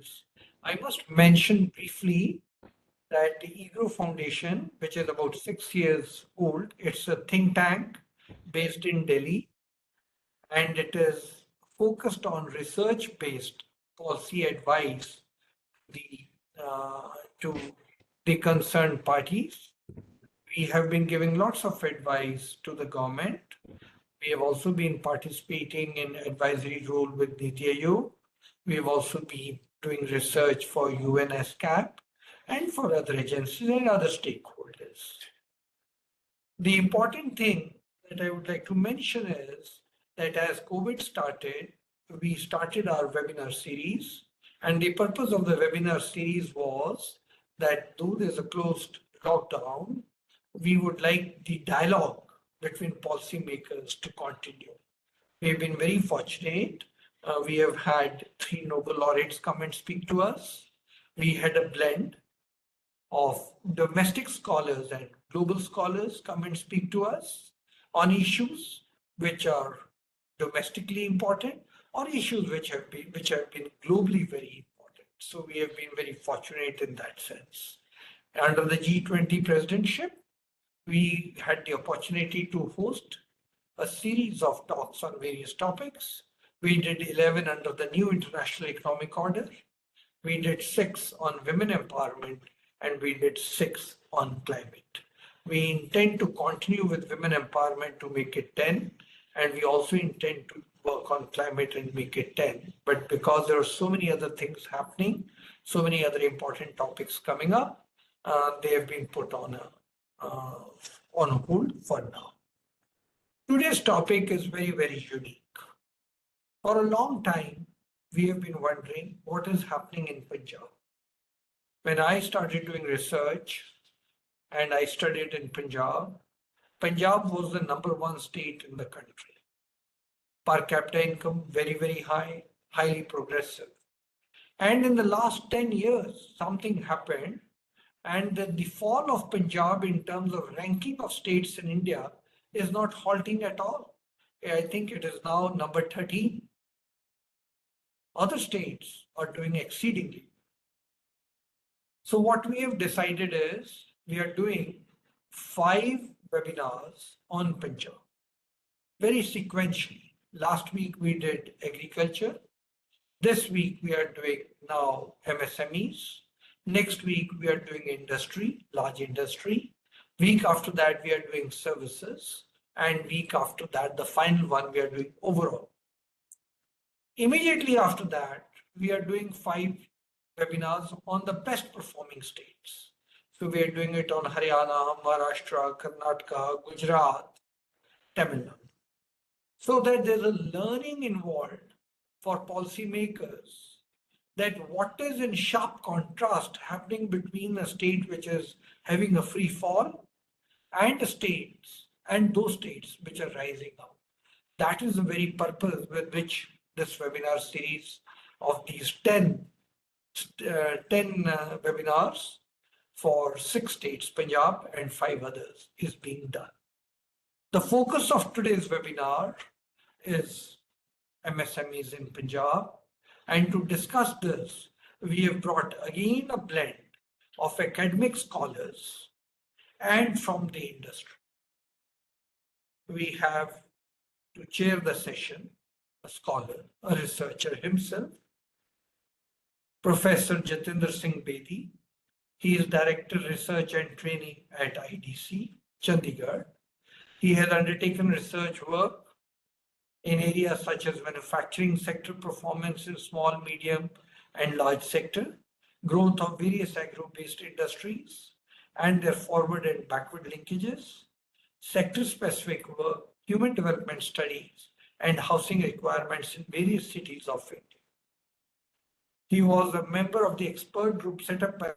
stakeholders. I must mention briefly that the EGROW Foundation, which is about 6 years old, it's a think tank based in Delhi, and it is focused on research-based policy advice the, to the concerned parties. We have been giving lots of advice to the government. We have also been participating in advisory role with Niti Aayog. We have also been doing research for UNSCAP and for other agencies and other stakeholders. The important thing that I would like to mention is that as COVID started, we started our webinar series. And the purpose of the webinar series was that though there's a closed lockdown, we would like the dialogue between policymakers to continue. We've been very fortunate. We have had 3 Nobel laureates come and speak to us. We had a blend of domestic scholars and global scholars come and speak to us on issues which are domestically important or issues which have been globally very important. So we have been very fortunate in that sense. Under the G20 presidentship, we had the opportunity to host a series of talks on various topics. We did 11 under the new international economic order. We did 6 on women empowerment, and we did 6 on climate. We intend to continue with women empowerment to make it 10, and we also intend to work on climate and make it 10. But because there are so many other things happening, so many other important topics coming up, they have been put on hold for now. Today's topic is very, very unique. For a long time, we have been wondering what is happening in Punjab. When I started doing research and I studied in Punjab, Punjab was the #1 state in the country. Per capita income, very, very high, highly progressive. And in the last 10 years, something happened, and the fall of Punjab in terms of ranking of states in India is not halting at all. I think it is now number 13. Other states are doing exceedingly. So what we have decided is we are doing 5 webinars on Punjab, very sequentially. Last week we did agriculture. This week we are doing now MSMEs. Next week we are doing industry, large industry. Week after that we are doing services. And week after that, the final one, we are doing overall. Immediately after that, we are doing 5 webinars on the best performing states. So we are doing it on Haryana, Maharashtra, Karnataka, Gujarat, Tamil Nadu. So that there's a learning involved for policymakers that what is in sharp contrast happening between a state which is having a free fall and those states which are rising up. That is the very purpose with which this webinar series of these 10 webinars for 6 states, Punjab and 5 others, is being done. The focus of today's webinar is MSMEs in Punjab. And to discuss this, we have brought again a blend of academic scholars and from the industry. We have to chair the session, a scholar, a researcher himself, Professor Jatinder Singh Bedi. He is Director Research and Training at IDC, Chandigarh. He has undertaken research work in areas such as manufacturing sector performance in small, medium, and large sector, growth of various agro-based industries, and their forward and backward linkages, sector-specific work, human development studies, and housing requirements in various cities of India. He was a member of the expert group set up by the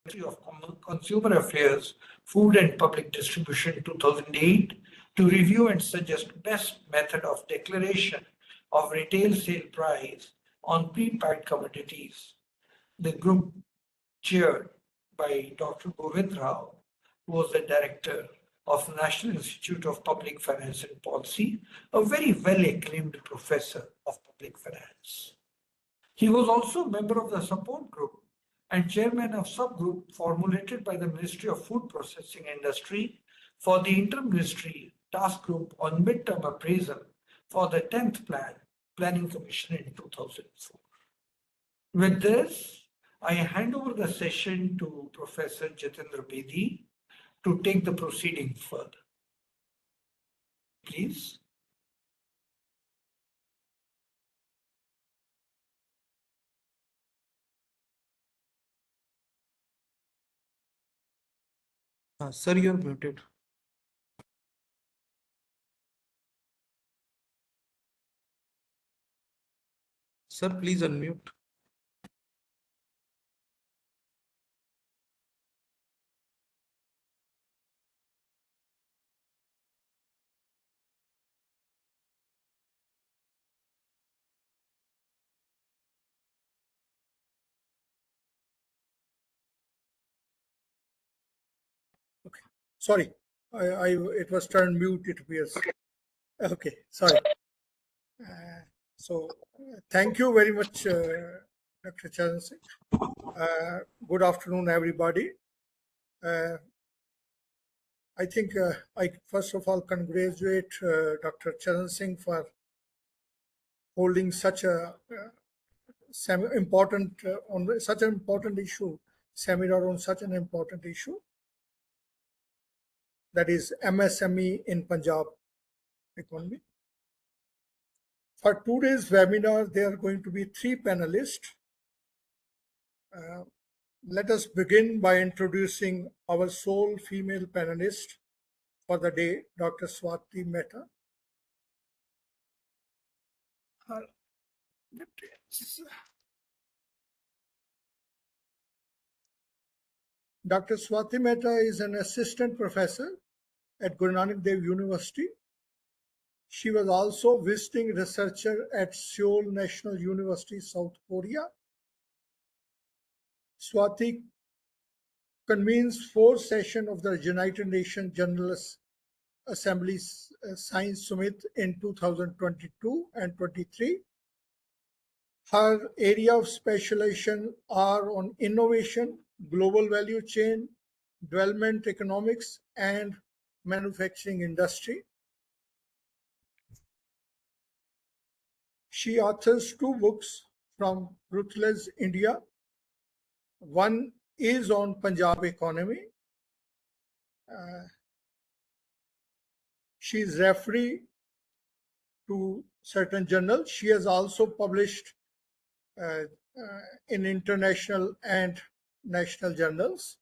Ministry of Consumer Affairs, Food and Public Distribution 2008 to review and suggest best method of declaration of retail sale price on pre-packed commodities. The group chaired by Dr. Govind Rao, who was the director of National Institute of Public Finance and Policy, a very well-acclaimed professor of public finance. He was also a member of the support group and chairman of subgroup formulated by the Ministry of Food Processing Industry for the Inter-Ministry Task Group on Midterm Appraisal for the 10th Planning Commission in 2004. With this, I hand over the session to Professor Jatinder Bedi to take the proceeding further. Please. Sir, you're muted. Sir, please unmute. Okay. Sorry, it was turned mute, it appears. Okay, sorry. Thank you very much, Dr. Charan Singh. Good afternoon, everybody. I think I first of all congratulate Dr. Charan Singh for holding such a important on such an important issue, seminar on such an important issue, that is MSME in Punjab economy. For today's webinar, there are going to be 3 panelists. Let us begin by introducing our sole female panelist for the day, Dr. Swati Mehta. Dr. Swati Mehta is an assistant professor at Guru Nanak Dev University. She was also visiting researcher at Seoul National University, South Korea. Swati convenes 4 sessions of the United Nations General Assembly Science Summit in 2022 and 23. Her area of specialization are on innovation, global value chain, development economics, and manufacturing industry. She authors 2 books from Ruthless India. One is on Punjab economy. She is referee to certain journals. She has also published in international and national journals.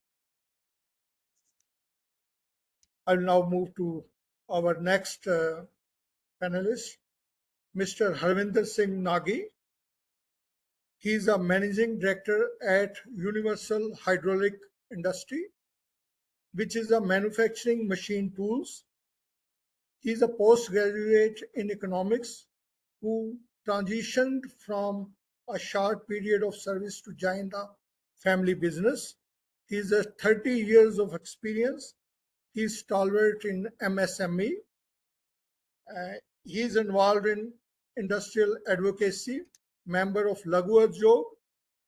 I'll now move to our next panelist, Mr. Harvinder Singh Nagi. He is a managing director at Universal Hydraulic Industry, which is a manufacturing machine tools. He is a postgraduate in economics who transitioned from a short period of service to join the family business. He has 30 years of experience. He is stalwart in MSME. He is involved in industrial advocacy, member of Lagu Udyog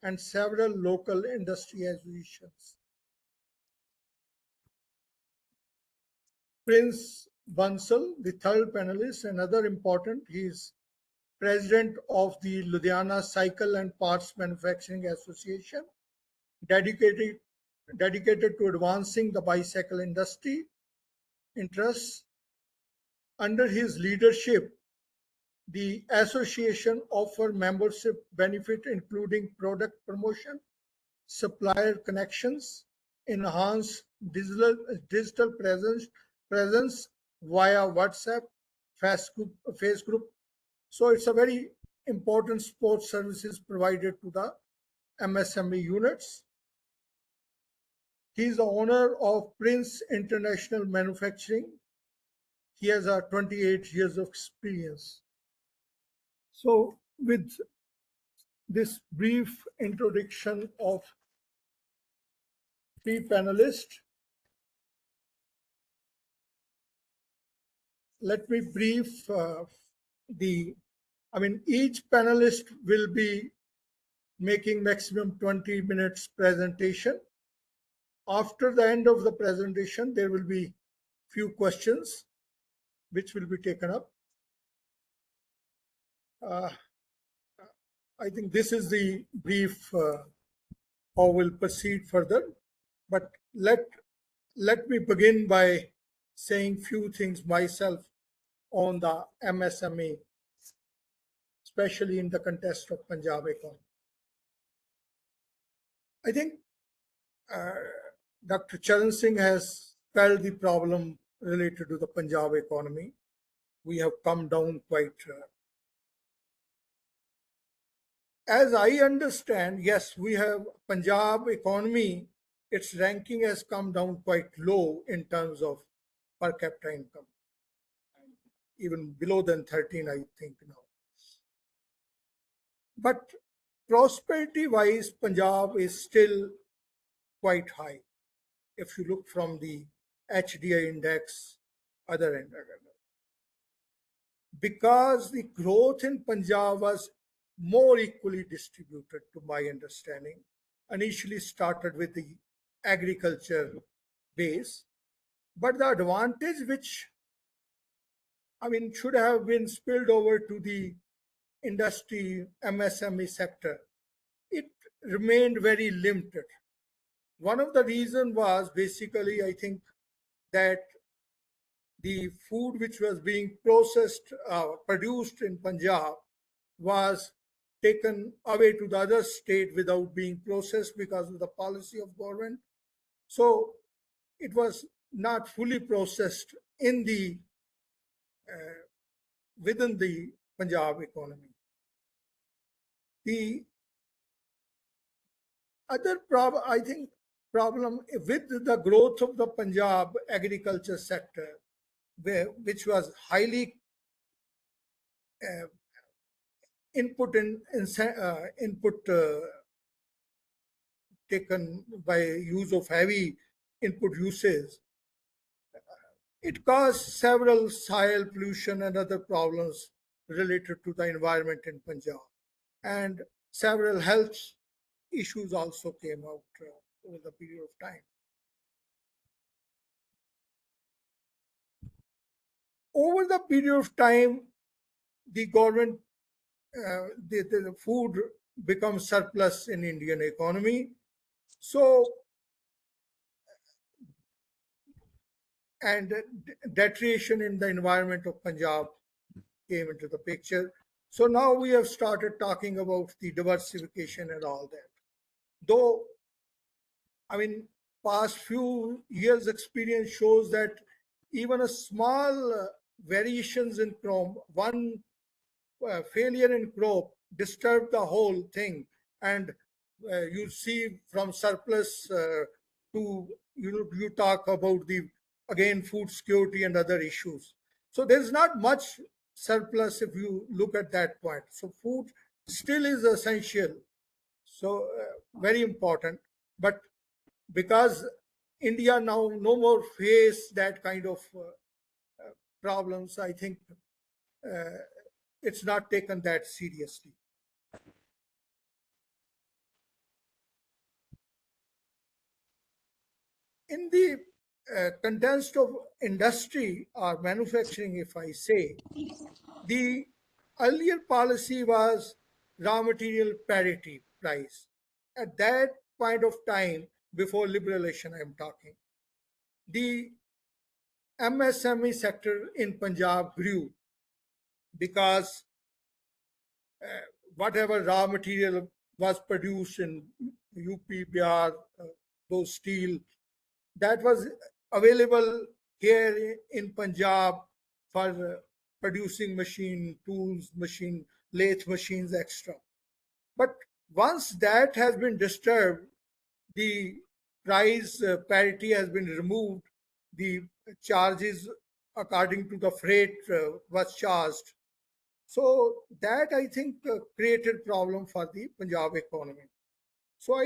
and several local industry associations. Prince Bansal, the third panelist, another important, he is president of the Ludhiana Cycle and Parts Manufacturing Association, dedicated to advancing the bicycle industry interests. Under his leadership, the association offers membership benefit including product promotion, supplier connections, enhanced digital presence via WhatsApp, Facebook. So it's a very important support services provided to the MSME units. He is the owner of Prince International Manufacturing. He has 28 years of experience. So with this brief introduction of 3 panelists, let me brief each panelist will be making maximum 20 minutes presentation. After the end of the presentation, there will be few questions which will be taken up. I think this is the brief how we'll proceed further. But let me begin by saying few things myself on the MSME, especially in the context of Punjab economy. I think Dr. Charan Singh has spelled the problem related to the Punjab economy. We have come down quite. As I understand, yes, we have Punjab economy. Its ranking has come down quite low in terms of per capita income, even below than 13, I think now. But prosperity-wise, Punjab is still quite high. If you look from the HDI index, other end, because the growth in Punjab was more equally distributed, to my understanding. Initially started with the agriculture base, but the advantage which should have been spilled over to the industry, MSME sector, it remained very limited. One of the reasons was basically, I think, that the food which was being processed, produced in Punjab was taken away to the other state without being processed because of the policy of government. So it was not fully processed in the within the Punjab economy. The other problem, I think, problem with the growth of the Punjab agriculture sector, which was highly input taken by use of heavy input uses, it caused several soil pollution and other problems related to the environment in Punjab. And several health issues also came out over the period of time. Over the period of time, the government, the food becomes surplus in Indian economy. So, and deterioration in the environment of Punjab came into the picture. So now we have started talking about the diversification and all that. Though, past few years' experience shows that even a small variations in crop, one failure in crop disturb the whole thing, and you see from surplus to you talk about the again food security and other issues. So there's not much surplus if you look at that point. So food still is essential, so very important. But because India now no more face that kind of problems, I think it's not taken that seriously. In the context of industry or manufacturing, if I say, the earlier policy was raw material parity price. At that point of time, before liberalization, I'm talking, the MSME sector in Punjab grew because whatever raw material was produced in UP, Bihar, those steel, that was available here in Punjab for producing machine tools, machine lathe machines, extra. But once that has been disturbed, the price parity has been removed. The charges according to the freight was charged. So that I think created problem for the Punjab economy. So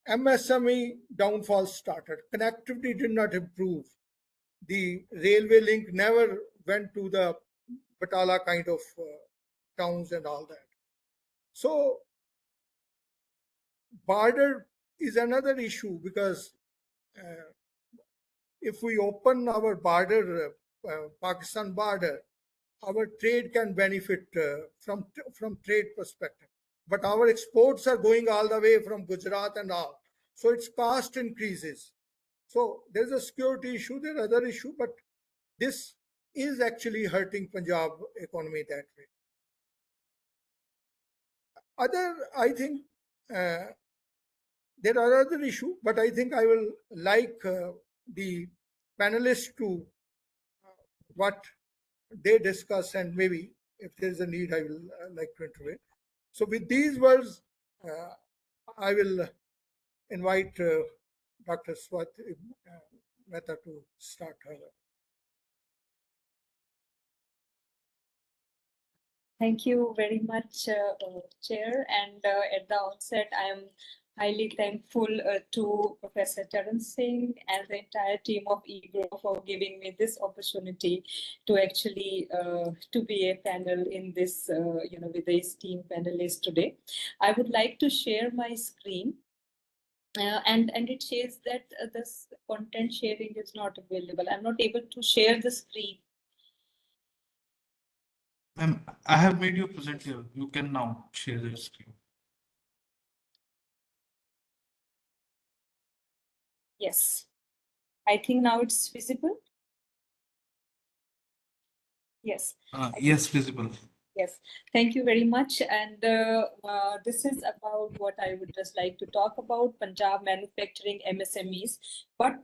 MSME downfall started. Connectivity did not improve. The railway link never went to the Batala kind of towns and all that. So border is another issue because if we open our border, Pakistan border, our trade can benefit from trade perspective. But our exports are going all the way from Gujarat and all. So its cost increases. So there's a security issue, there's other issue, but this is actually hurting Punjab economy that way. I think uh, there are other issues, but I think I will like the panelists to what they discuss, and maybe if there's a need, I will like to intervene. So with these words, I will invite Dr. Swati Mehta to start her. Thank you very much, Chair. And at the outset, I am highly thankful to Professor Charan Singh and the entire team of EGROW for giving me this opportunity to actually to be a panel in this, with the esteemed panelists today. I would like to share my screen. And it says that this content sharing is not available. I'm not able to share the screen. Ma'am, I have made you present here. You can now share the screen. Yes, I think now it's visible. Yes. Yes, visible. Yes, thank you very much. And this is about what I would just like to talk about, Punjab manufacturing MSMEs, but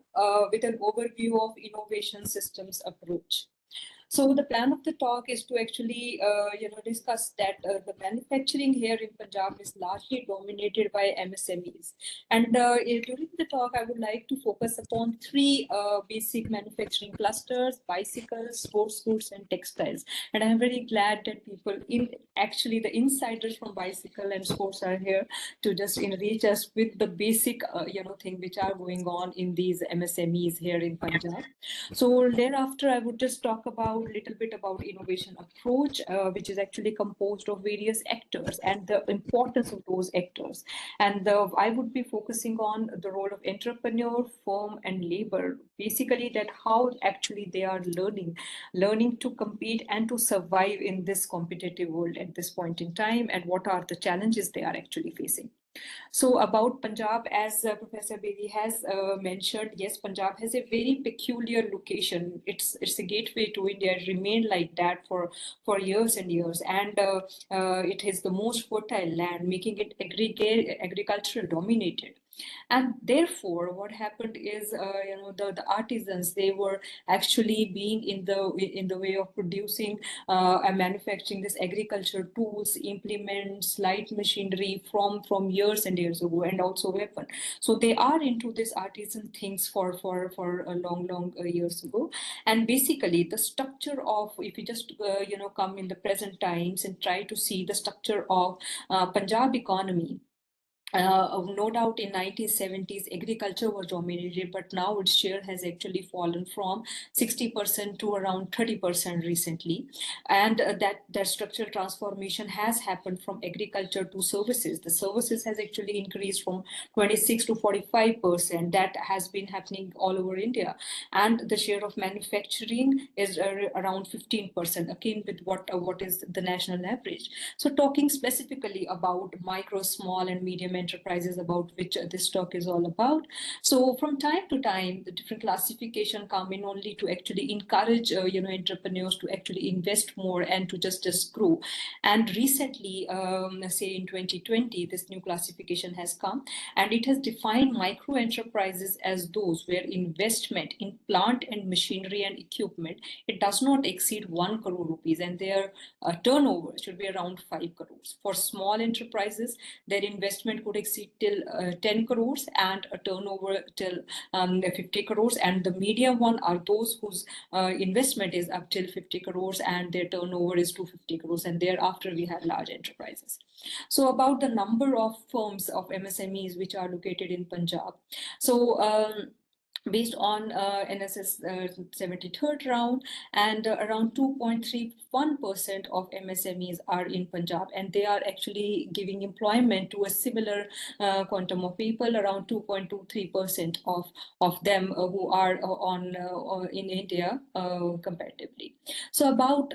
with an overview of innovation systems approach. So the plan of the talk is to actually, discuss that the manufacturing here in Punjab is largely dominated by MSMEs. And during the talk, I would like to focus upon three basic manufacturing clusters: bicycles, sports goods, and textiles. And I'm very glad that people actually the insiders from bicycle and sports are here to just enrich us with the basic, thing which are going on in these MSMEs here in Punjab. So thereafter, I would just talk about a little bit about innovation approach, which is actually composed of various actors and the importance of those actors. And I would be focusing on the role of entrepreneur, firm, and labor. Basically, that how actually they are learning to compete and to survive in this competitive world at this point in time, and what are the challenges they are actually facing. So about Punjab, as Professor Bedi has mentioned, yes, Punjab has a very peculiar location. It's a gateway to India. It remained like that for years and years, and it is the most fertile land, making it agricultural dominated. And therefore, what happened is, the artisans, they were actually being in the way of producing and manufacturing this agriculture tools, implements, light machinery from years and years ago, and also weapon. So they are into this artisan things for a long years ago. And basically, the structure of, if you just come in the present times and try to see the structure of Punjab economy, no doubt in 1970s agriculture was dominated, but now its share has actually fallen from 60% to around 30% recently. And that structural transformation has happened from agriculture to services. The services has actually increased from 26 to 45%. That has been happening all over India. And the share of manufacturing is around 15%, akin with what is the national average. So talking specifically about micro, small, and medium enterprises, about which this talk is all about. So from time to time, the different classification come in only to actually encourage entrepreneurs to actually invest more and to just grow. And recently, say in 2020, this new classification has come, and it has defined micro enterprises as those where investment in plant and machinery and equipment, it does not exceed 1 crore rupees, and their turnover should be around 5 crores. For small enterprises, their investment could exceed till 10 crores and a turnover till 50 crores. And the medium one are those whose investment is up till 50 crores and their turnover is 250 crores. And thereafter, we have large enterprises. So about the number of firms of MSMEs which are located in Punjab. So based on NSS 73rd round, and around 2.31% of MSMEs are in Punjab, and they are actually giving employment to a similar quantum of people, around 2.23% of them who are in India comparatively. So about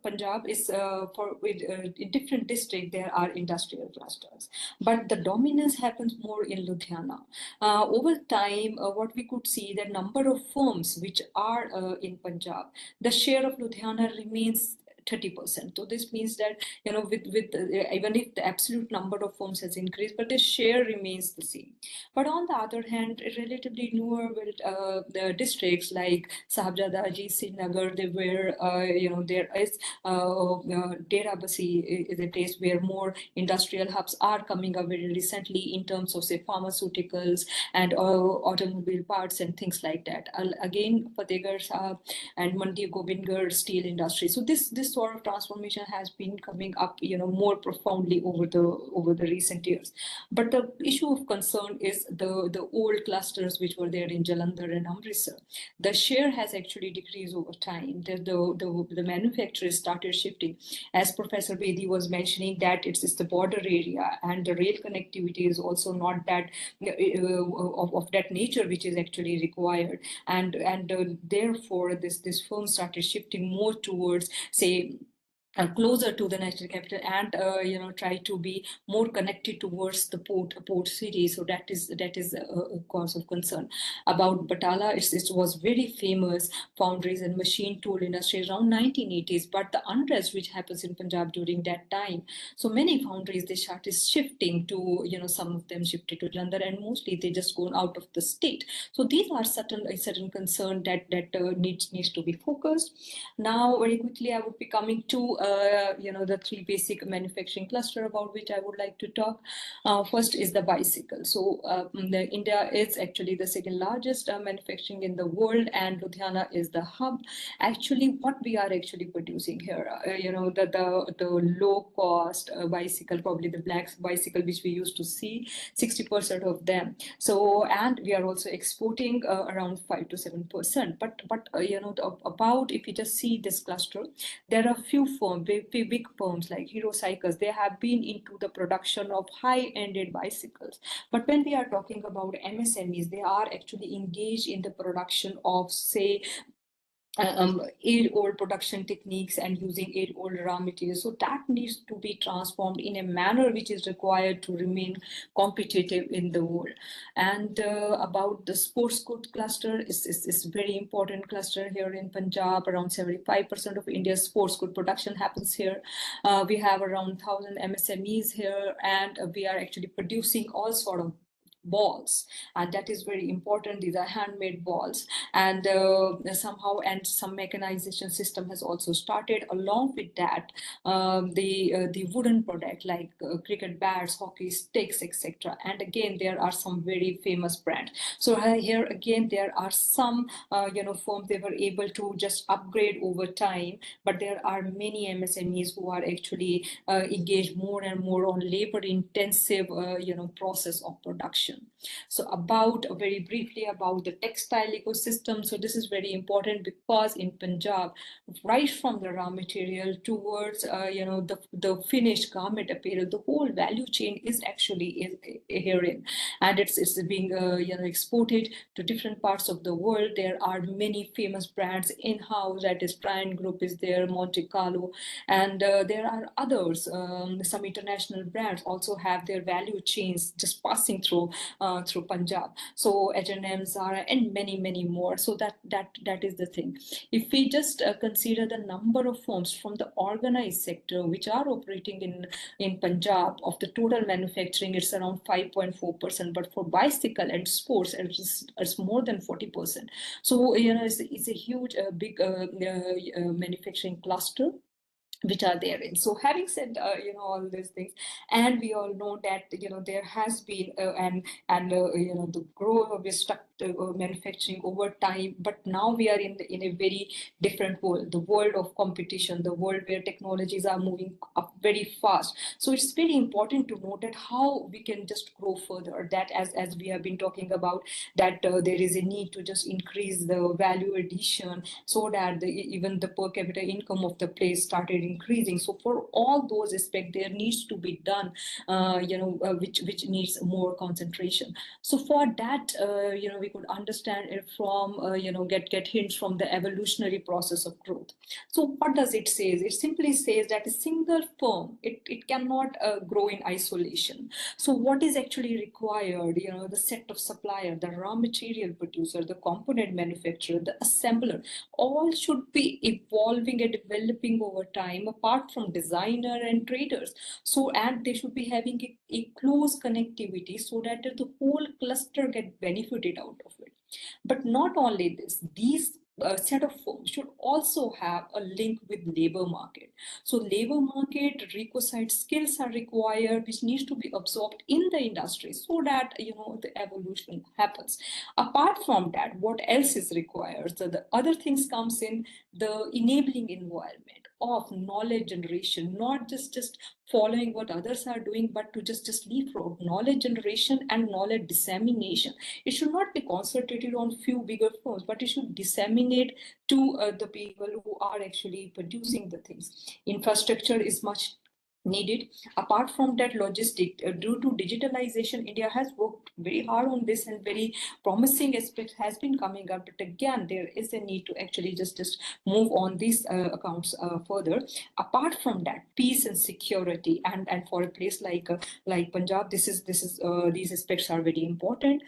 Punjab is in different districts there are industrial clusters, but the dominance happens more in Ludhiana. Over time, what we could see, the number of firms which are in Punjab, the share of Ludhiana remains 30%. So this means that, even if the absolute number of firms has increased, but the share remains the same. But on the other hand, relatively newer the districts like Sahibzada, Srinagar, they were, there is Dera Basi is a place where more industrial hubs are coming up very recently in terms of, say, pharmaceuticals and automobile parts and things like that. Again, Fatehgarh Sahib and Mandi Gobindgarh steel industry. So this sort of transformation has been coming up, more profoundly over the recent years. But the issue of concern is the old clusters which were there in Jalandhar and Amritsar. The share has actually decreased over time. The manufacturers started shifting, as Professor Bedi was mentioning, that it's the border area, and the rail connectivity is also not that of that nature which is actually required, and therefore this firm started shifting more towards, say, closer to the national capital, and try to be more connected towards the port city. So that is a cause of concern. About Batala, it was very famous foundries and machine tool industry around 1980s, but the unrest which happens in Punjab during that time, so many foundries, they started shifting to, some of them shifted to Jalandhar, and mostly they just gone out of the state. So these are certain concern that needs to be focused. Now, very quickly, I would be coming to the three basic manufacturing cluster about which I would like to talk. First is the bicycle. So India is actually the second largest manufacturing in the world, and Ludhiana is the hub. Actually, what we are actually producing here, the low cost bicycle, probably the black bicycle which we used to see, 60% of them. So, and we are also exporting around 5 to 7%. But about, if you just see this cluster, there are few firms, big firms like Hero Cycles. They have been into the production of high-ended bicycles. But when we are talking about MSMEs, they are actually engaged in the production of, say, age-old production techniques and using age-old raw materials. So that needs to be transformed in a manner which is required to remain competitive in the world. And about the sports goods cluster, is very important cluster here in Punjab. Around 75% of India's sports good production happens here. We have around 1,000 MSMEs here, and we are actually producing all sort of balls, and that is very important. These are handmade balls, and somehow, and some mechanization system has also started. Along with that, the wooden product like cricket bats, hockey sticks, etc. And again, there are some very famous brands. So here again, there are some firms, they were able to just upgrade over time, but there are many MSMEs who are actually engaged more and more on labor intensive process of production. So about, very briefly, about the textile ecosystem. So this is very important because in Punjab, right from the raw material towards the finished garment apparel, the whole value chain is actually herein, and it's being exported to different parts of the world. There are many famous brands in-house, that is Tryon Group is there, Monte Carlo, and there are others. Some international brands also have their value chains just passing through Punjab. So H&M, Zara, and many more. So that is the thing. If we just consider the number of firms from the organized sector which are operating in Punjab, of the total manufacturing, it's around 5.4%. But for bicycle and sports, it's more than 40%. So it's a huge, big manufacturing cluster which are therein. So having said all these things, and we all know that there has been the growth of the manufacturing over time, but now we are in a very different world, the world of competition, the world where technologies are moving up very fast. So it's very important to note that how we can just grow further, that as we have been talking about, that there is a need to just increase the value addition so that even the per capita income of the place started increasing. So for all those aspects, there needs to be done, which needs more concentration. So for that, we could understand it from, get hints from the evolutionary process of growth. So what does it say? It simply says that a single firm, it cannot grow in isolation. So what is actually required, the set of supplier, the raw material producer, the component manufacturer, the assembler, all should be evolving and developing over time apart from designer and traders. So, and they should be having a close connectivity so that the whole cluster get benefited out of it. But not only this, these set of firms should also have a link with labor market. So labor market requisite skills are required, which needs to be absorbed in the industry so that the evolution happens. Apart from that, what else is required? So the other things comes in the enabling environment of knowledge generation, not just following what others are doing, but to just leapfrog knowledge generation and knowledge dissemination. It should not be concentrated on few bigger firms, but it should disseminate to the people who are actually producing the things. Infrastructure is much needed. Apart from that, logistic, due to digitalization, India has worked very hard on this, and very promising aspect has been coming up. But again, there is a need to actually just move on these accounts further. Apart from that, peace and security, and for a place like Punjab, these aspects are very important.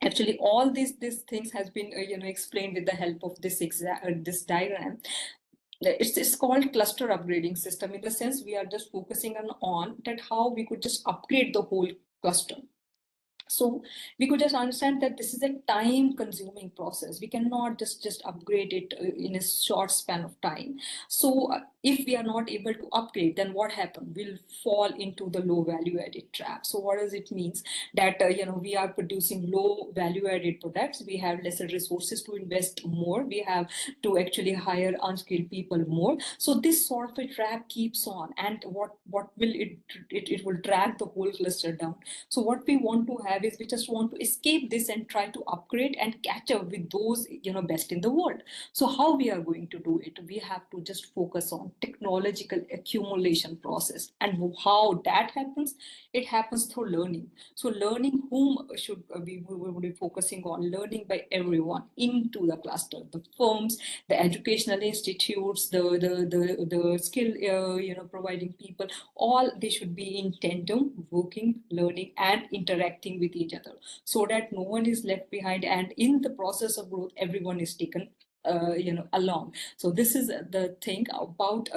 Actually, all these things has been explained with the help of this diagram. It's called cluster upgrading system. In the sense, we are just focusing on that how we could just upgrade the whole cluster. So we could just understand that this is a time consuming process. We cannot just upgrade it in a short span of time. So if we are not able to upgrade, then what happens? We'll fall into the low value added trap. So what does it mean? That we are producing low value added products. We have lesser resources to invest more. We have to actually hire unskilled people more. So this sort of a trap keeps on, and what will it will drag the whole cluster down. So what we want to have is, we just want to escape this and try to upgrade and catch up with those best in the world. So how we are going to do it? We have to just focus on technological accumulation process, and how that happens. It happens through learning. So learning, whom should we will be focusing on? Learning by everyone into the cluster, the firms, the educational institutes, the skill providing people. All they should be in tandem, working, learning, and interacting with each other, so that no one is left behind, and in the process of growth, everyone is taken along. So this is the thing about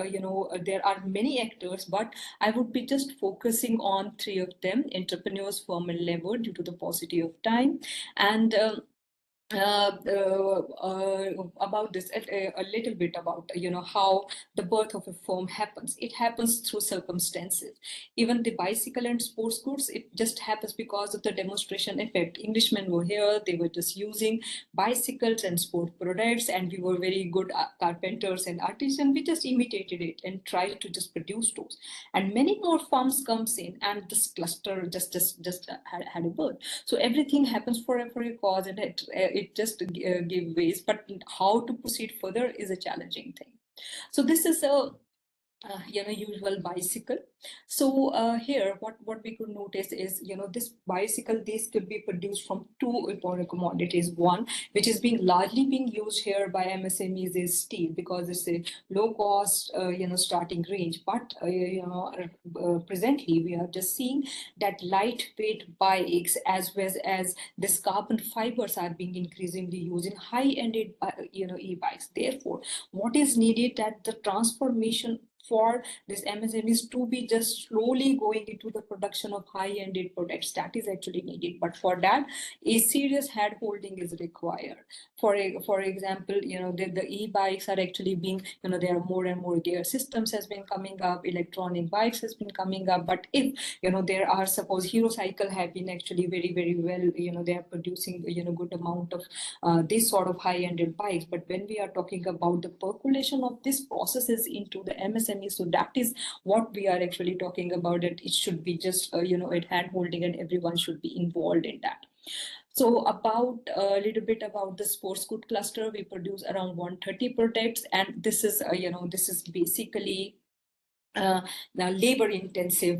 there are many actors, but I would be just focusing on three of them: entrepreneurs, firm, and labor, due to the paucity of time. And about this, a little bit about how the birth of a firm happens. It happens through circumstances. Even the bicycle and sports goods, it just happens because of the demonstration effect. Englishmen were here, they were just using bicycles and sport products, and we were very good carpenters and artisans. We just imitated it and tried to just produce those, and many more firms comes in, and this cluster just had a birth. So everything happens for a cause, and it just give ways, but how to proceed further is a challenging thing. So this is a usual bicycle. So here what we could notice is this bicycle, this could be produced from two important commodities. One, which is largely being used here by MSMEs, is steel, because it's a low cost starting range. But presently we are just seeing that lightweight bikes, as well as this carbon fibers, are being increasingly used in high-ended e-bikes. Therefore, what is needed, that the transformation for this MSMEs to be just slowly going into the production of high-ended products. That is actually needed. But for that, a serious hand holding is required. For example, the e-bikes are actually being, there are more and more gear systems has been coming up, electronic bikes has been coming up. But if, there are, suppose Hero Cycle have been actually very, very well, they are producing, good amount of this sort of high-ended bikes. But when we are talking about the percolation of these processes into the MSME, so that is what we are actually talking about, that it should be just, it hand holding and everyone should be involved in that. So about a little bit about the sports good cluster, we produce around 130 products, and this is, this is basically the labor intensive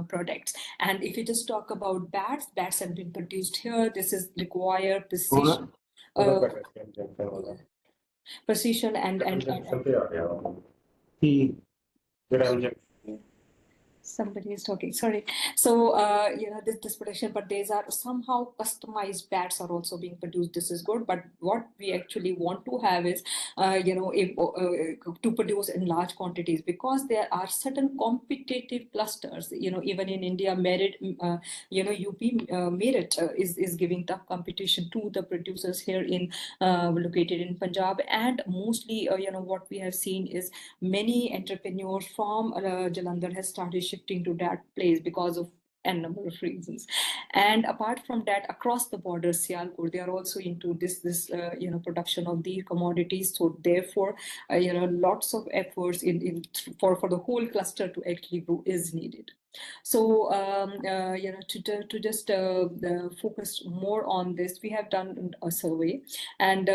products. And if you just talk about bats have been produced here. This is require precision, precision and somebody is talking, sorry. So this production, but these are somehow customized bats are also being produced. This is good, but what we actually want to have is to produce in large quantities, because there are certain competitive clusters, even in India. Merit, UP Merit is giving tough competition to the producers here in located in Punjab. And mostly what we have seen is many entrepreneurs from Jatinder has started shifting to that place because of n number of reasons. And apart from that, across the border, Sialkot, they are also into this production of these commodities. So therefore, lots of efforts for the whole cluster to actually grow is needed. So to just focus more on this, we have done a survey, and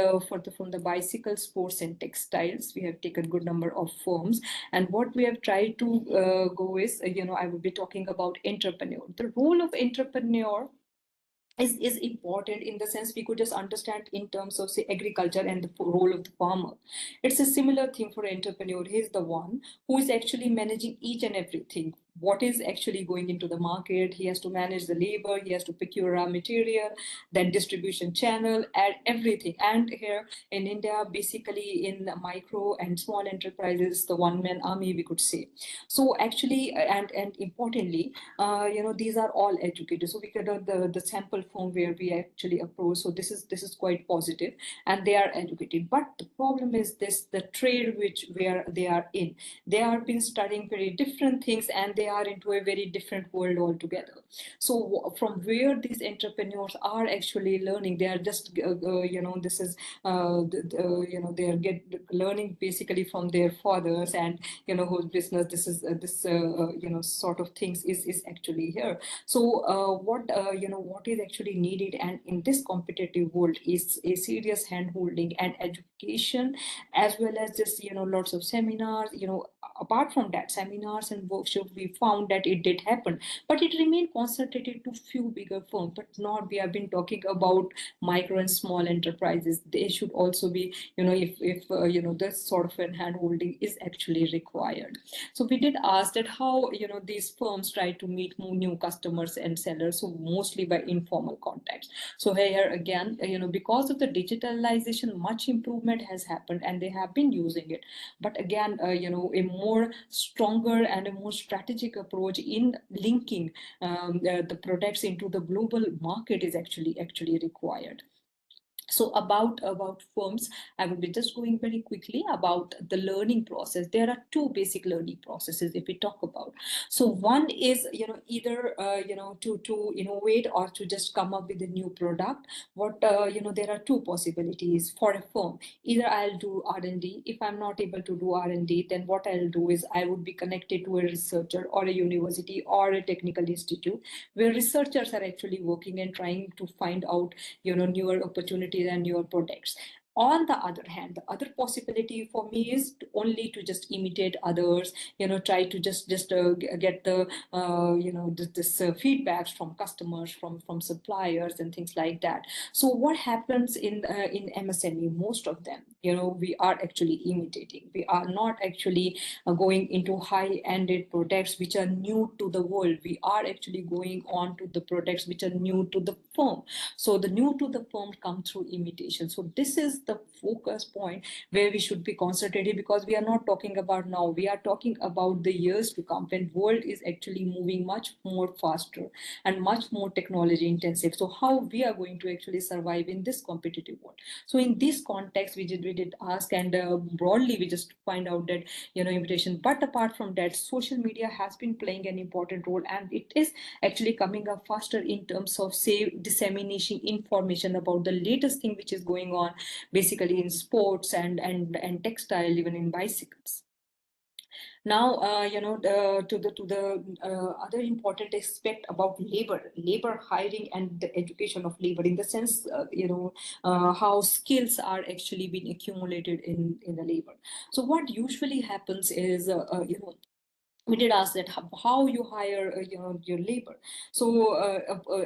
from the bicycle, sports and textiles, we have taken a good number of firms. And what we have tried to go is, I will be talking about entrepreneur. The role of entrepreneur is important in the sense we could just understand in terms of, say, agriculture and the role of the farmer. It's a similar thing for entrepreneur. He's the one who is actually managing each and everything. What is actually going into the market? He has to manage the labor, he has to procure raw material, then distribution channel, and everything. And here in India, basically in micro and small enterprises, the one-man army, we could say. So actually, and importantly, these are all educated. So we could the sample form where we actually approach. So this is quite positive, and they are educated. But the problem is this: the trade where they are in, they have been studying very different things, and they are into a very different world altogether. So from where these entrepreneurs are actually learning, they are just this is they are learning basically from their fathers, and whose business this is sort of things is actually here. So what is actually needed, and in this competitive world, is a serious hand holding and education, as well as just lots of seminars. Apart from that, seminars and workshops, we found that it did happen, but it remained concentrated to few bigger firms. But not, we have been talking about micro and small enterprises. They should also be, if this sort of an hand holding is actually required. So we did ask that how these firms try to meet new customers and sellers, so mostly by informal contacts. So here again, because of the digitalization, much improvement has happened, and they have been using it. But again, a more stronger and a more strategic approach in linking the products into the global market is actually required. So about firms, I will be just going very quickly about the learning process. There are two basic learning processes if we talk about. So one is either to innovate or to just come up with a new product. What there are two possibilities for a firm. Either I'll do R&D. If I'm not able to do R&D, then what I'll do is I would be connected to a researcher or a university or a technical institute where researchers are actually working and trying to find out newer opportunities and newer products. On the other hand, the other possibility for me is only to just imitate others, try to just get the this feedbacks from customers, from suppliers and things like that. So what happens in MSME? Most of them, we are actually imitating. We are not actually going into high-ended products which are new to the world. We are actually going on to the products which are new to the firm. So the new to the firm come through imitation. So this is the focus point where we should be concentrated, because we are not talking about now. We are talking about the years to come, when world is actually moving much more faster and much more technology intensive. So how we are going to actually survive in this competitive world? So in this context, we did ask, and broadly we just find out that imitation. But apart from that, social media has been playing an important role, and it is actually coming up faster in terms of, say, dissemination information about the latest thing which is going on, basically in sports and textile, even in bicycles. Now, other important aspect about labor hiring and the education of labor, in the sense, how skills are actually being accumulated in the labor. So what usually happens is, we did ask that how you hire your labor. So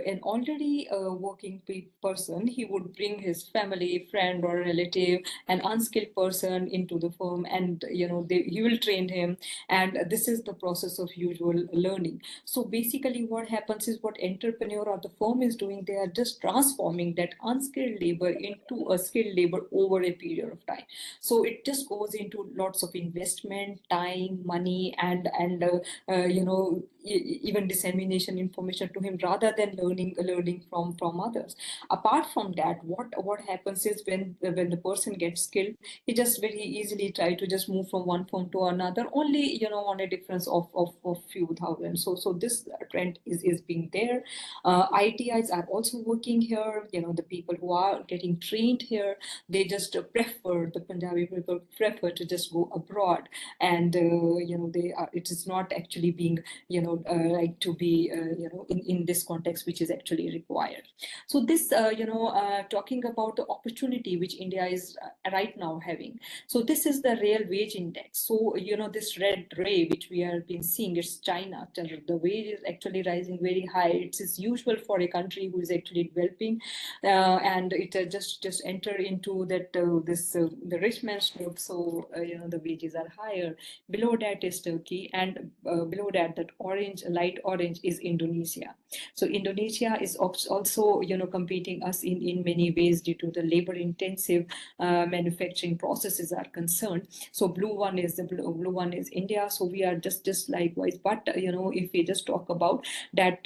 an already working person, he would bring his family, friend or relative, an unskilled person into the firm, and he will train him, and this is the process of usual learning. So basically what happens is, what entrepreneur or the firm is doing, they are just transforming that unskilled labor into a skilled labor over a period of time. So it just goes into lots of investment, time, money, and even dissemination information to him, rather than learning from others. Apart from that, what happens is, when the person gets skilled, he just very easily try to just move from one firm to another, only on a difference of few thousand. So this trend is being there. ITIs are also working here. The people who are getting trained here, they just prefer, the Punjabi people prefer to just go abroad, and it is not actually being like to be in this context, which is actually required. So this talking about the opportunity which India is right now having. So this is the real wage index. So this red ray which we have been seeing, it's China. The wage is actually rising very high. It is usual for a country who is actually developing, and it just enter into that the rich man's club. So the wages are higher. Below that is Turkey, and below that orange, light orange, is Indonesia. So Indonesia is also competing us in many ways due to the labor intensive manufacturing processes are concerned. So blue one is India. So we are just likewise. But if we just talk about that.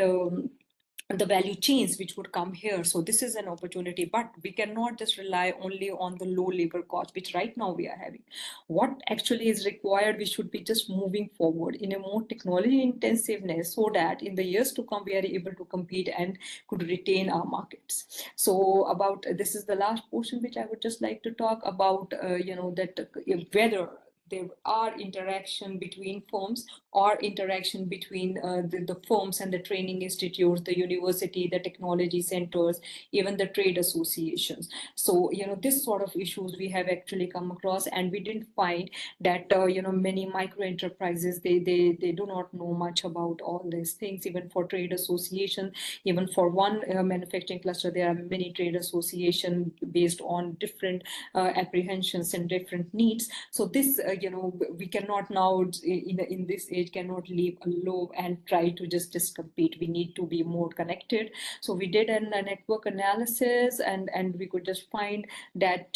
The value chains which would come here. So this is an opportunity, but we cannot just rely only on the low labor cost, which right now we are having. What actually is required, we should be just moving forward in a more technology intensiveness, so that in the years to come, we are able to compete and could retain our markets. So about this is the last portion which I would just like to talk about, that whether there are interaction between firms or interaction between the firms and the training institutes, the university, the technology centers, even the trade associations. So, this sort of issues we have actually come across, and we didn't find that, many micro enterprises, they do not know much about all these things. Even for trade association, even for one manufacturing cluster, there are many trade association based on different apprehensions and different needs. So this, we cannot now in this age cannot leave alone and try to just compete. We need to be more connected. So we did a network analysis, and we could just find that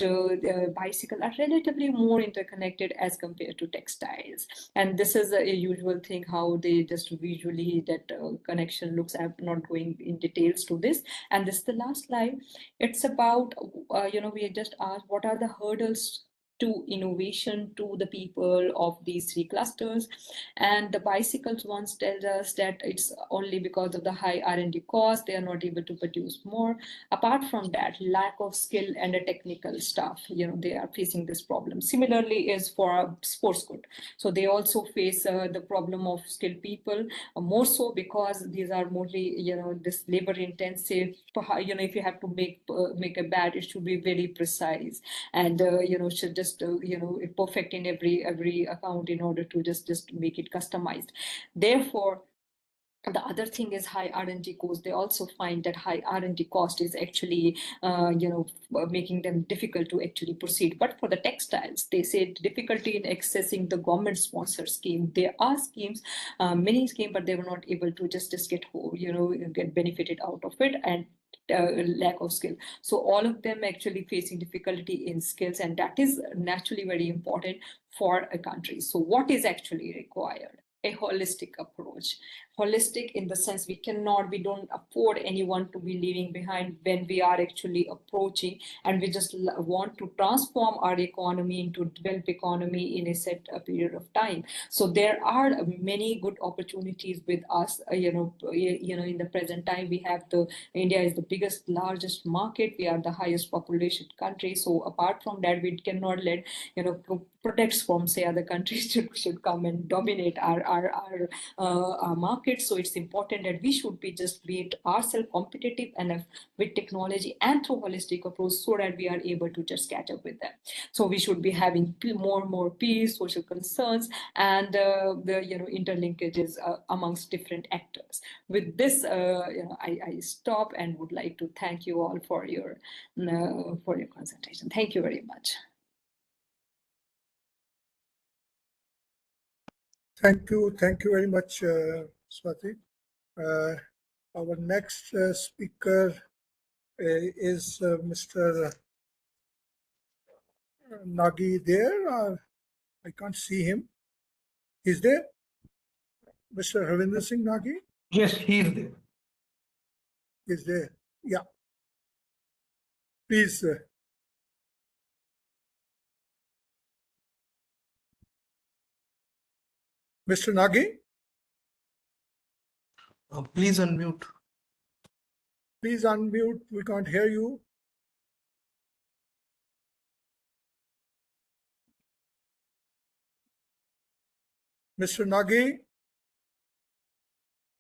bicycles are relatively more interconnected as compared to textiles. And this is a usual thing, how they just visually that connection looks. I'm not going in details to this. And this is the last slide. It's about, we just asked what are the hurdles to innovation to the people of these three clusters. And the bicycles ones tell us that it's only because of the high R&D cost, they are not able to produce more. Apart from that, lack of skill and the technical staff, they are facing this problem. Similarly is for sports good. So they also face the problem of skilled people, more so because these are mostly, this labor intensive. If you have to make a bat, it should be very precise, and should just perfect in every account in order to just make it customized. Therefore, The other thing is high R&D cost. They also find that high R&D cost is actually, making them difficult to actually proceed. But for the textiles, they say difficulty in accessing the government sponsored scheme. There are schemes, many schemes, but they were not able to just get benefited out of it, and lack of skill. So all of them actually facing difficulty in skills, and that is naturally very important for a country. So what is actually required? A holistic approach. Holistic in the sense we don't afford anyone to be leaving behind when we are actually approaching, and we just want to transform our economy into a developed economy in a set period of time. So there are many good opportunities with us. In the present time, we have India is the biggest, largest market. We are the highest population country. So apart from that, we cannot let products from say other countries should come and dominate our market. So it's important that we should be just be ourselves competitive enough with technology and through holistic approach, so that we are able to just catch up with them. So we should be having more and more peace, social concerns, and the interlinkages amongst different actors. With this, I stop and would like to thank you all for your concentration. Thank you very much. Thank you very much, Swati. Our next speaker is Mr. Nagi there. I can't see him. He's there? Mr. Harvinder Singh Nagi Yes, he is there. is there. Yeah. Please. Mr. Nagi, Please unmute. please unmute. We can't hear you. Mr. Nagi,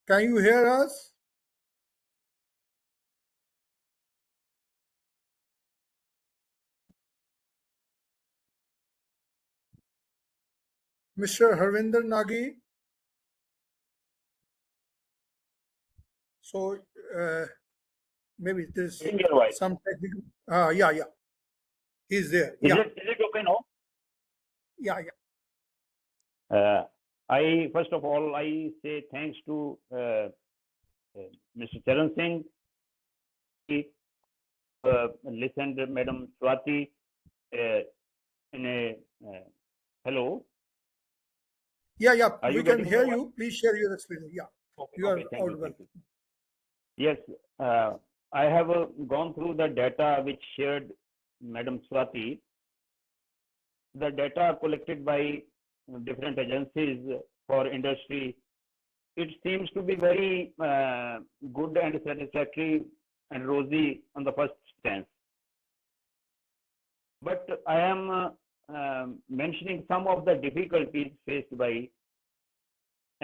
can you hear us? Mr. Harvinder Nagi. So maybe there's some technical. Yeah. He's there. Is Yeah. it okay now? Yeah. I first of all I say thanks to Mr. Charan Singh. He listened to Madam Swati in a hello. Yeah. Are We you can getting hear my you. Please share your experience. Yeah. You are thank audible. you. Yes, I have gone through the data which shared Madam Swati. The data collected by different agencies for industry, it seems to be very good and satisfactory and rosy on the first stance. But I am mentioning some of the difficulties faced by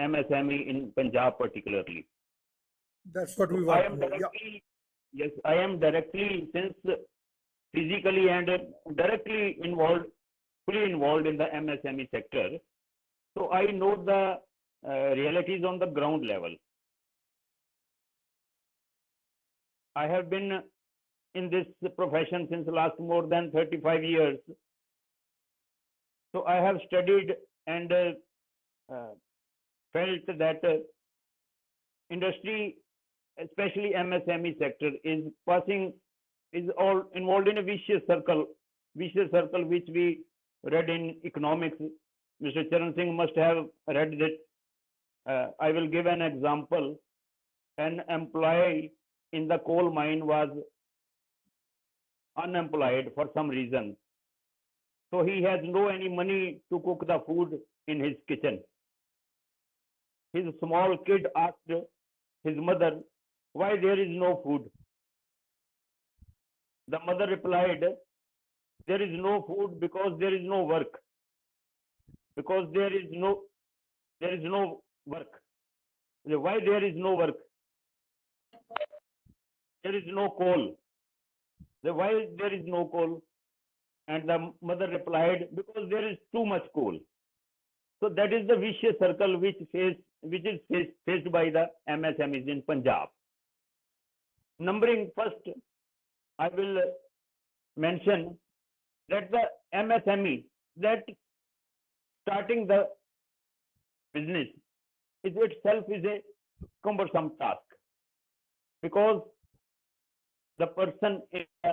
MSME in Punjab particularly. That's what we I want am to know. directly, yes, I am directly, since physically and directly involved, fully involved in the MSME sector. So I know the realities on the ground level. I have been in this profession since the last more than 35 years. So I have studied and felt that industry, especially MSME sector, is all involved in a vicious circle which we read in economics. Mr. Charan Singh must have read it. I will give an example. An employee in the coal mine was unemployed for some reason. So he has no any money to cook the food in his kitchen. His small kid asked his mother why there is no food. The mother replied, there is no food because there is no work. Because there is no work. Why there is no work? There is no coal. Why there is no coal? And the mother replied, because there is too much coal. So that is the vicious circle which is faced by the MSMEs in Punjab. Numbering first, I will mention that the MSME, that starting the business is itself is a cumbersome task, because the person in the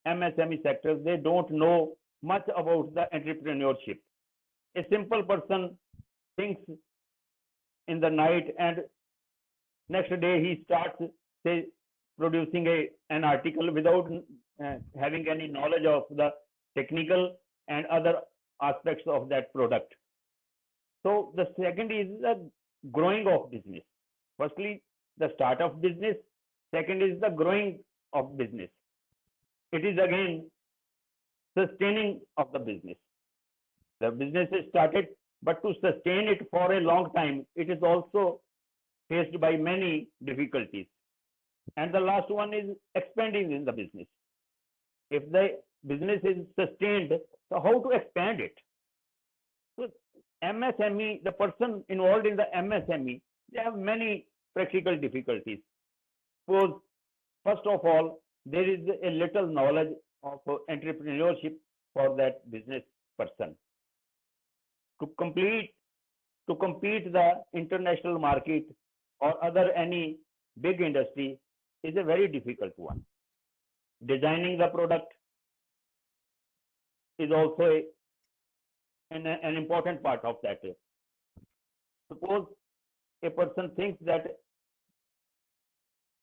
MSME sector, they don't know much about the entrepreneurship. A simple person thinks in the night and next day he starts, say, producing an article without having any knowledge of the technical and other aspects of that product. So the second is the growing of business. Firstly, the start of business. Second is the growing of business. It is again sustaining of the business. The business is started, but to sustain it for a long time, it is also faced by many difficulties. And the last one is expanding in the business. If the business is sustained, so how to expand it? So MSME, the person involved in the MSME, they have many practical difficulties. Suppose, first of all, there is a little knowledge of entrepreneurship for that business person. To compete the international market or other any big industry is a very difficult one. Designing the product is also an important part of that. Suppose a person thinks that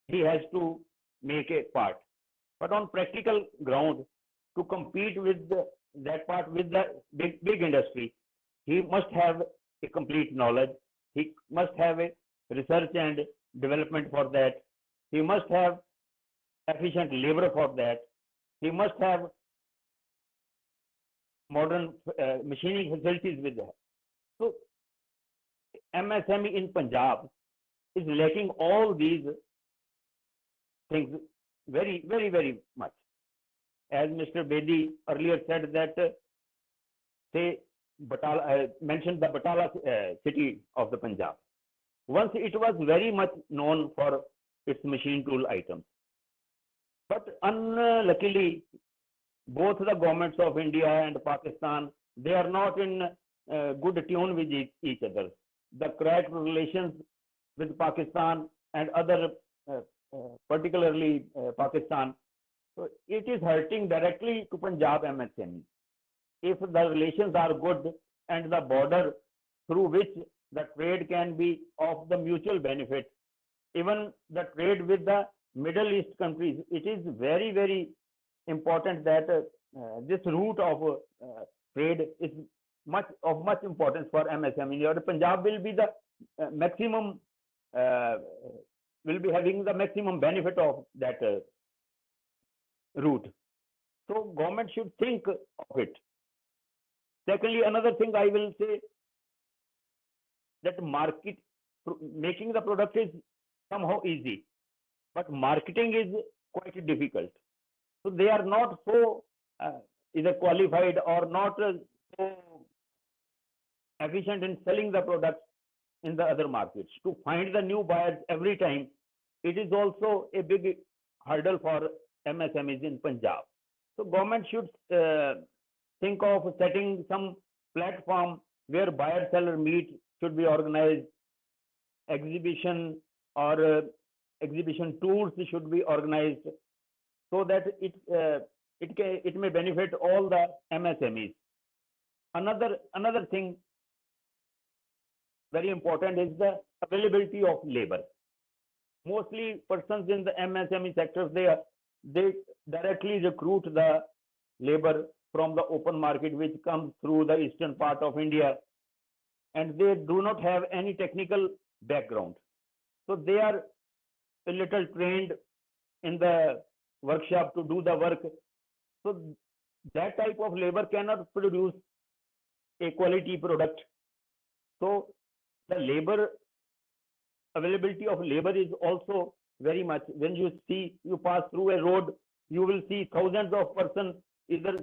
he has to make a part, but on practical ground, to compete with that part with the big industry, he must have a complete knowledge. He must have a research and development for that. He must have efficient labor for that. He must have modern machining facilities with that. So MSME in Punjab is lacking all these things very, very, very much. As Mr. Bedi earlier said that, say, Batala, mentioned the Batala city of the Punjab. Once it was very much known for its machine tool items. But unluckily, both the governments of India and Pakistan, they are not in good tune with each other. The cracked relations with Pakistan and other, particularly Pakistan, so it is hurting directly to Punjab MSME. If the relations are good and the border through which the trade can be of the mutual benefit, even the trade with the Middle East countries, it is very, very important that this route of trade is of much importance for MSME. Or Punjab will be the maximum, will be having the maximum benefit of that route. So government should think of it. Secondly, another thing I will say, that making the product is somehow easy, but marketing is quite difficult. So they are not so either qualified or not so efficient in selling the products in the other markets. To find the new buyers every time, it is also a big hurdle for MSMEs in Punjab. So government should think of setting some platform where buyer-seller meet should be organized, exhibition or exhibition tours should be organized, so that it may benefit all the MSMEs. Another thing very important is the availability of labor. Mostly persons in the MSME sectors, they directly recruit the labor from the open market, which comes through the eastern part of India, and they do not have any technical background. So they are a little trained in the workshop to do the work. So that type of labor cannot produce a quality product. So the labor, availability of labor is also very much. When you pass through a road, you will see thousands of persons either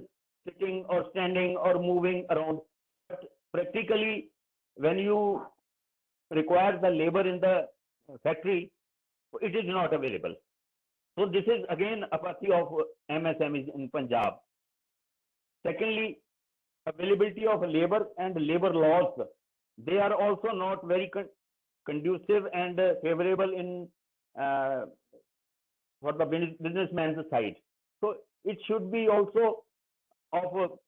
sitting or standing or moving around. But practically, when you require the labor in the factory, it is not available. So this is again apathy of MSMEs in Punjab. Secondly, availability of labor and labor laws, they are also not very conducive and favorable in for the businessman's side. So it should be also of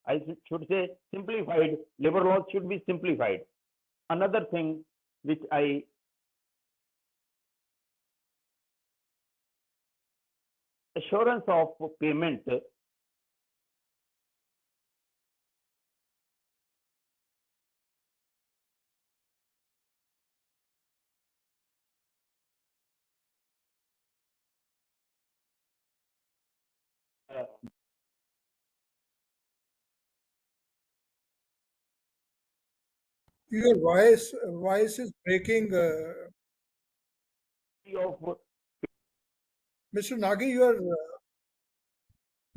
I should say simplified. Labor laws should be simplified. Another thing which I assurance of payment. Your voice is breaking. Of Mr. Nagi,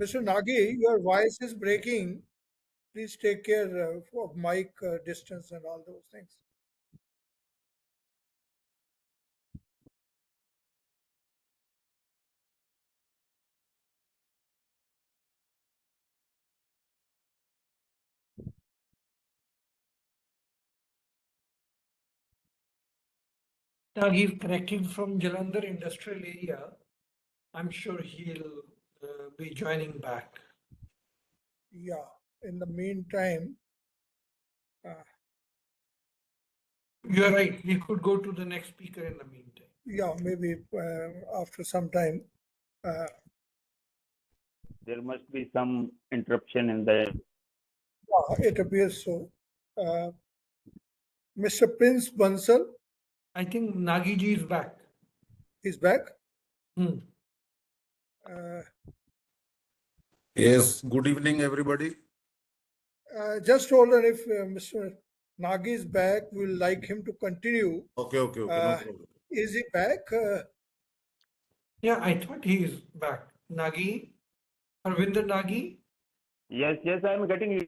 Mr. Nagi, your voice is breaking. Please take care of mic distance and all those things. Now he's connecting from Jalandhar industrial area. I'm sure he'll be joining back. Yeah. In the meantime, You're right. We could go to the next speaker in the meantime. yeah, maybe after some time. there must be some interruption in the. It appears so. Mr. Prince Bansal I think Nagi ji is back. is back. Hmm. Yes, good evening, everybody. Just hold on, if Mr. Nagi is back, we'll like him to continue. Okay, no problem. Is he back? Yeah, I thought he is back. Nagi, Harvinder Nagi. Yes, I'm getting you.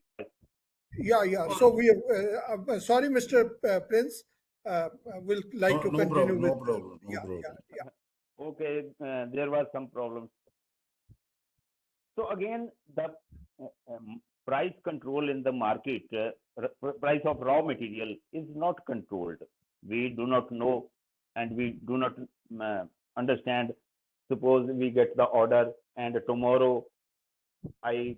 Yeah. So we have, sorry, Mr. Prince, we'll like to No continue problem, with. no problem, no Yeah. problem. Okay, there was some problem. So again, the price control in the market, price of raw material is not controlled. We do not know and we do not understand. Suppose we get the order and tomorrow I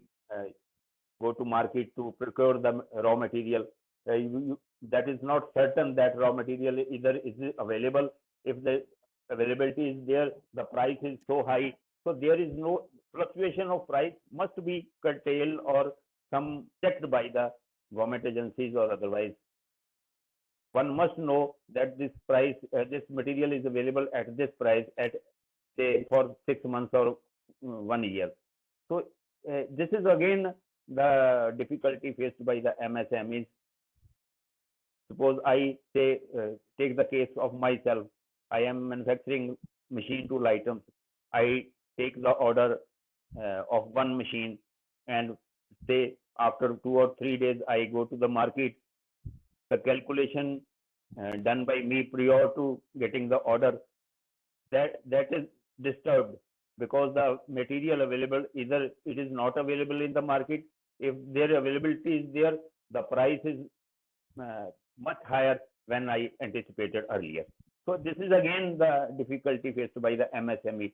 go to market to procure the raw material. That is not certain that raw material either is available. If the availability is there, the price is so high. So there is no fluctuation of price must be curtailed or some checked by the government agencies or otherwise. One must know that this price, this material is available at this price at say for 6 months or 1 year. So this is again the difficulty faced by the MSMEs. Suppose I say take the case of myself. I am manufacturing machine tool items. I take the order of one machine and say after 2 or 3 days I go to the market. The calculation done by me prior to getting the order, that is disturbed because the material available, either it is not available in the market. If their availability is there, the price is much higher than I anticipated earlier. So this is again the difficulty faced by the MSME.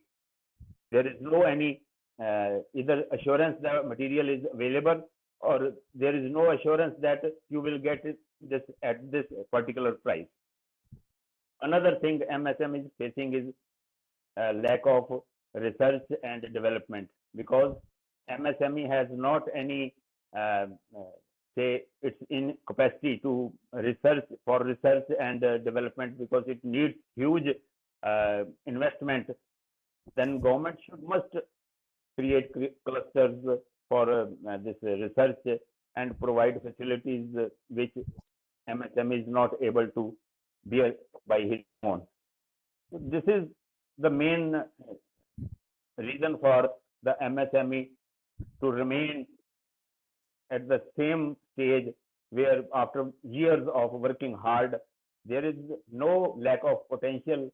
There is no any either assurance that material is available or there is no assurance that you will get this at this particular price. Another thing MSME is facing is lack of research and development, because MSME has not any say it's in capacity to research and development, because it needs huge investment. Then government must create clusters for this research and provide facilities which MSME is not able to bear by his own. So this is the main reason for the MSME to remain at the same stage where after years of working hard, there is no lack of potential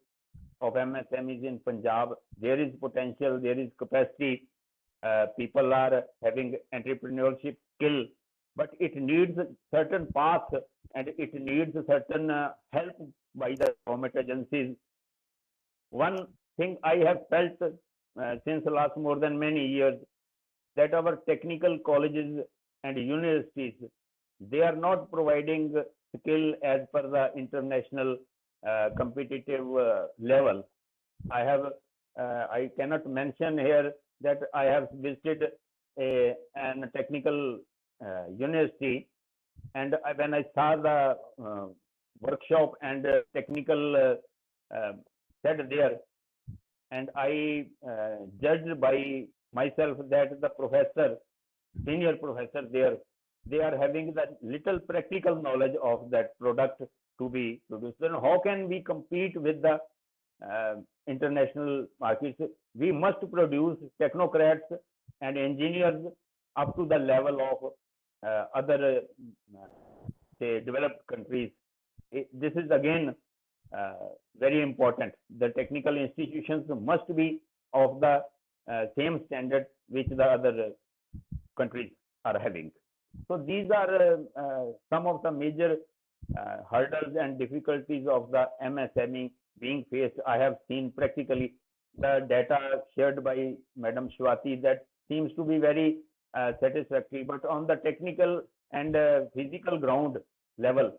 of MSMEs in Punjab. There is potential, there is capacity. People are having entrepreneurship skill, but it needs certain paths and it needs certain help by the government agencies. One thing I have felt since last more than many years, that our technical colleges and universities, they are not providing skill as per the international competitive level. I cannot mention here that I have visited an technical university, and when I saw the workshop and technical set there, and I judged by myself that the professor, senior professor there, they are having that little practical knowledge of that product to be produced. Then how can we compete with the international markets? We must produce technocrats and engineers up to the level of other say developed countries. This is again very important. The technical institutions must be of the same standard which the other countries are having. So these are some of the major hurdles and difficulties of the MSME being faced. I have seen practically the data shared by Madam Swati that seems to be very satisfactory, but on the technical and physical ground level,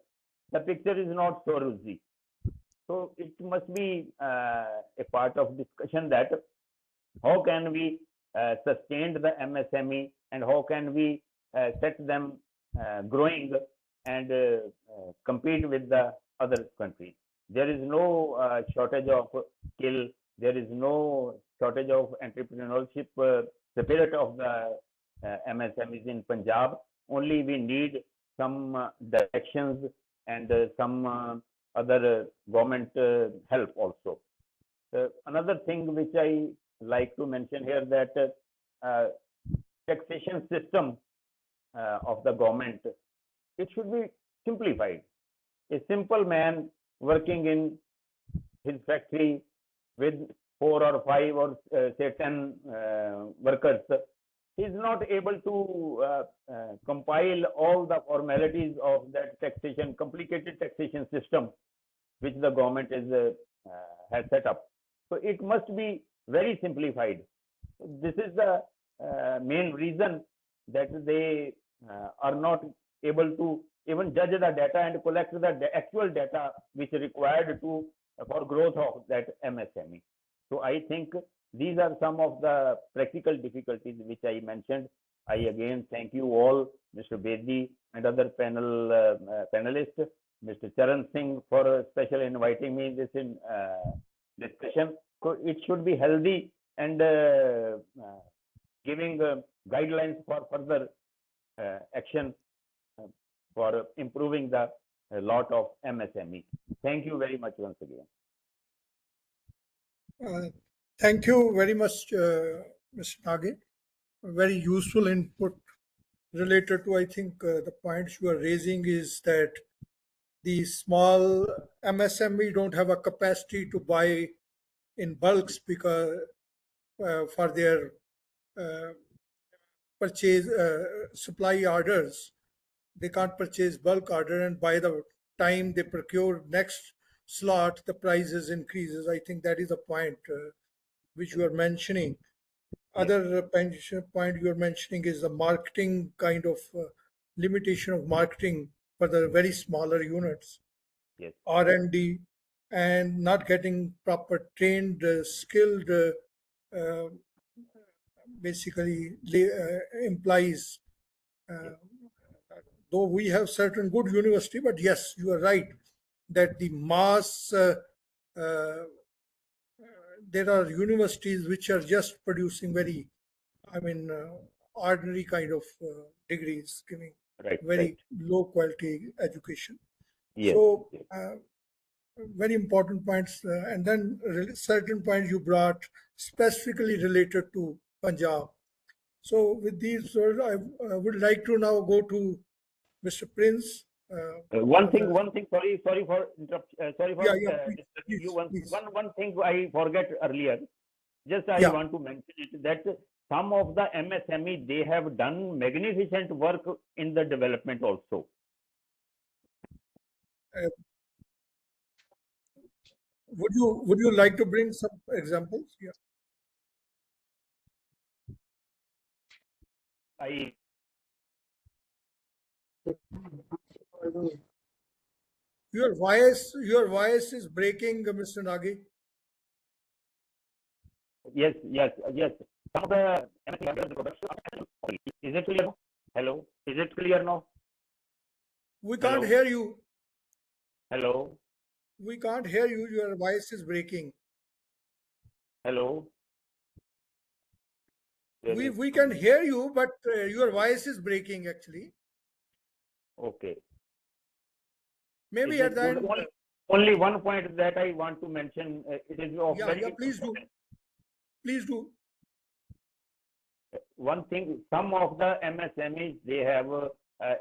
the picture is not so rosy. So it must be a part of discussion that how can we sustain the MSME and how can we set them growing and compete with the other countries. There is no shortage of skill. There is no shortage of entrepreneurship spirit of the MSMEs in Punjab. Only we need some directions and some other government help also. Another thing which I like to mention here, that taxation system of the government, it should be simplified. A simple man working in his factory with 4 or 5 or say 10 workers, he is not able to compile all the formalities of that taxation, complicated taxation system which the government is has set up. So it must be very simplified. This is the main reason that they are not able to even judge the data and collect the actual data which is required to for growth of that MSME. So I think these are some of the practical difficulties which I mentioned. I again thank you all, Mr. Bedi and other panelists, Mr. Charan Singh for special inviting me in this discussion. So it should be healthy and giving guidelines for further action for improving the lot of MSME. Thank you very much once again. Thank you very much, Mr. Nagi. Very useful input related to, I think, the points you are raising is that the small MSME don't have a capacity to buy in bulks because for their purchase supply orders, they can't purchase bulk order, and by the time they procure next slot, the prices increases. I think that is a point which you are mentioning. Other point you are mentioning is the marketing kind of limitation of marketing for the very smaller units. Yes. R&D and not getting proper trained, skilled, basically implies. Though we have certain good university, but yes, you are right that the mass. There are universities which are just producing very, ordinary kind of degrees, giving very low quality education. Yes. So, very important points. And then certain points you brought specifically related to Punjab. So with these, I would like to now go to Mr. Prince. One thing, sorry for interrupt, sorry for Please, disturbing you. please. One thing I forget earlier. Just I Yeah. want to mention it that some of the MSME, they have done magnificent work in the development also. Would you like to bring some examples? Yeah. Your voice is breaking, Mr. Nagi. Yes. Some of the MSME products. Is it clear now? Hello, is it clear now? We can't Hello? hear you. Hello, We can't hear you. Your voice is breaking. hello. We can hear you, but your voice is breaking actually. Okay. Maybe Is at it the end. only one point that I want to mention. It is of very Please do. important. Please do. One thing, some of the MSMEs, they have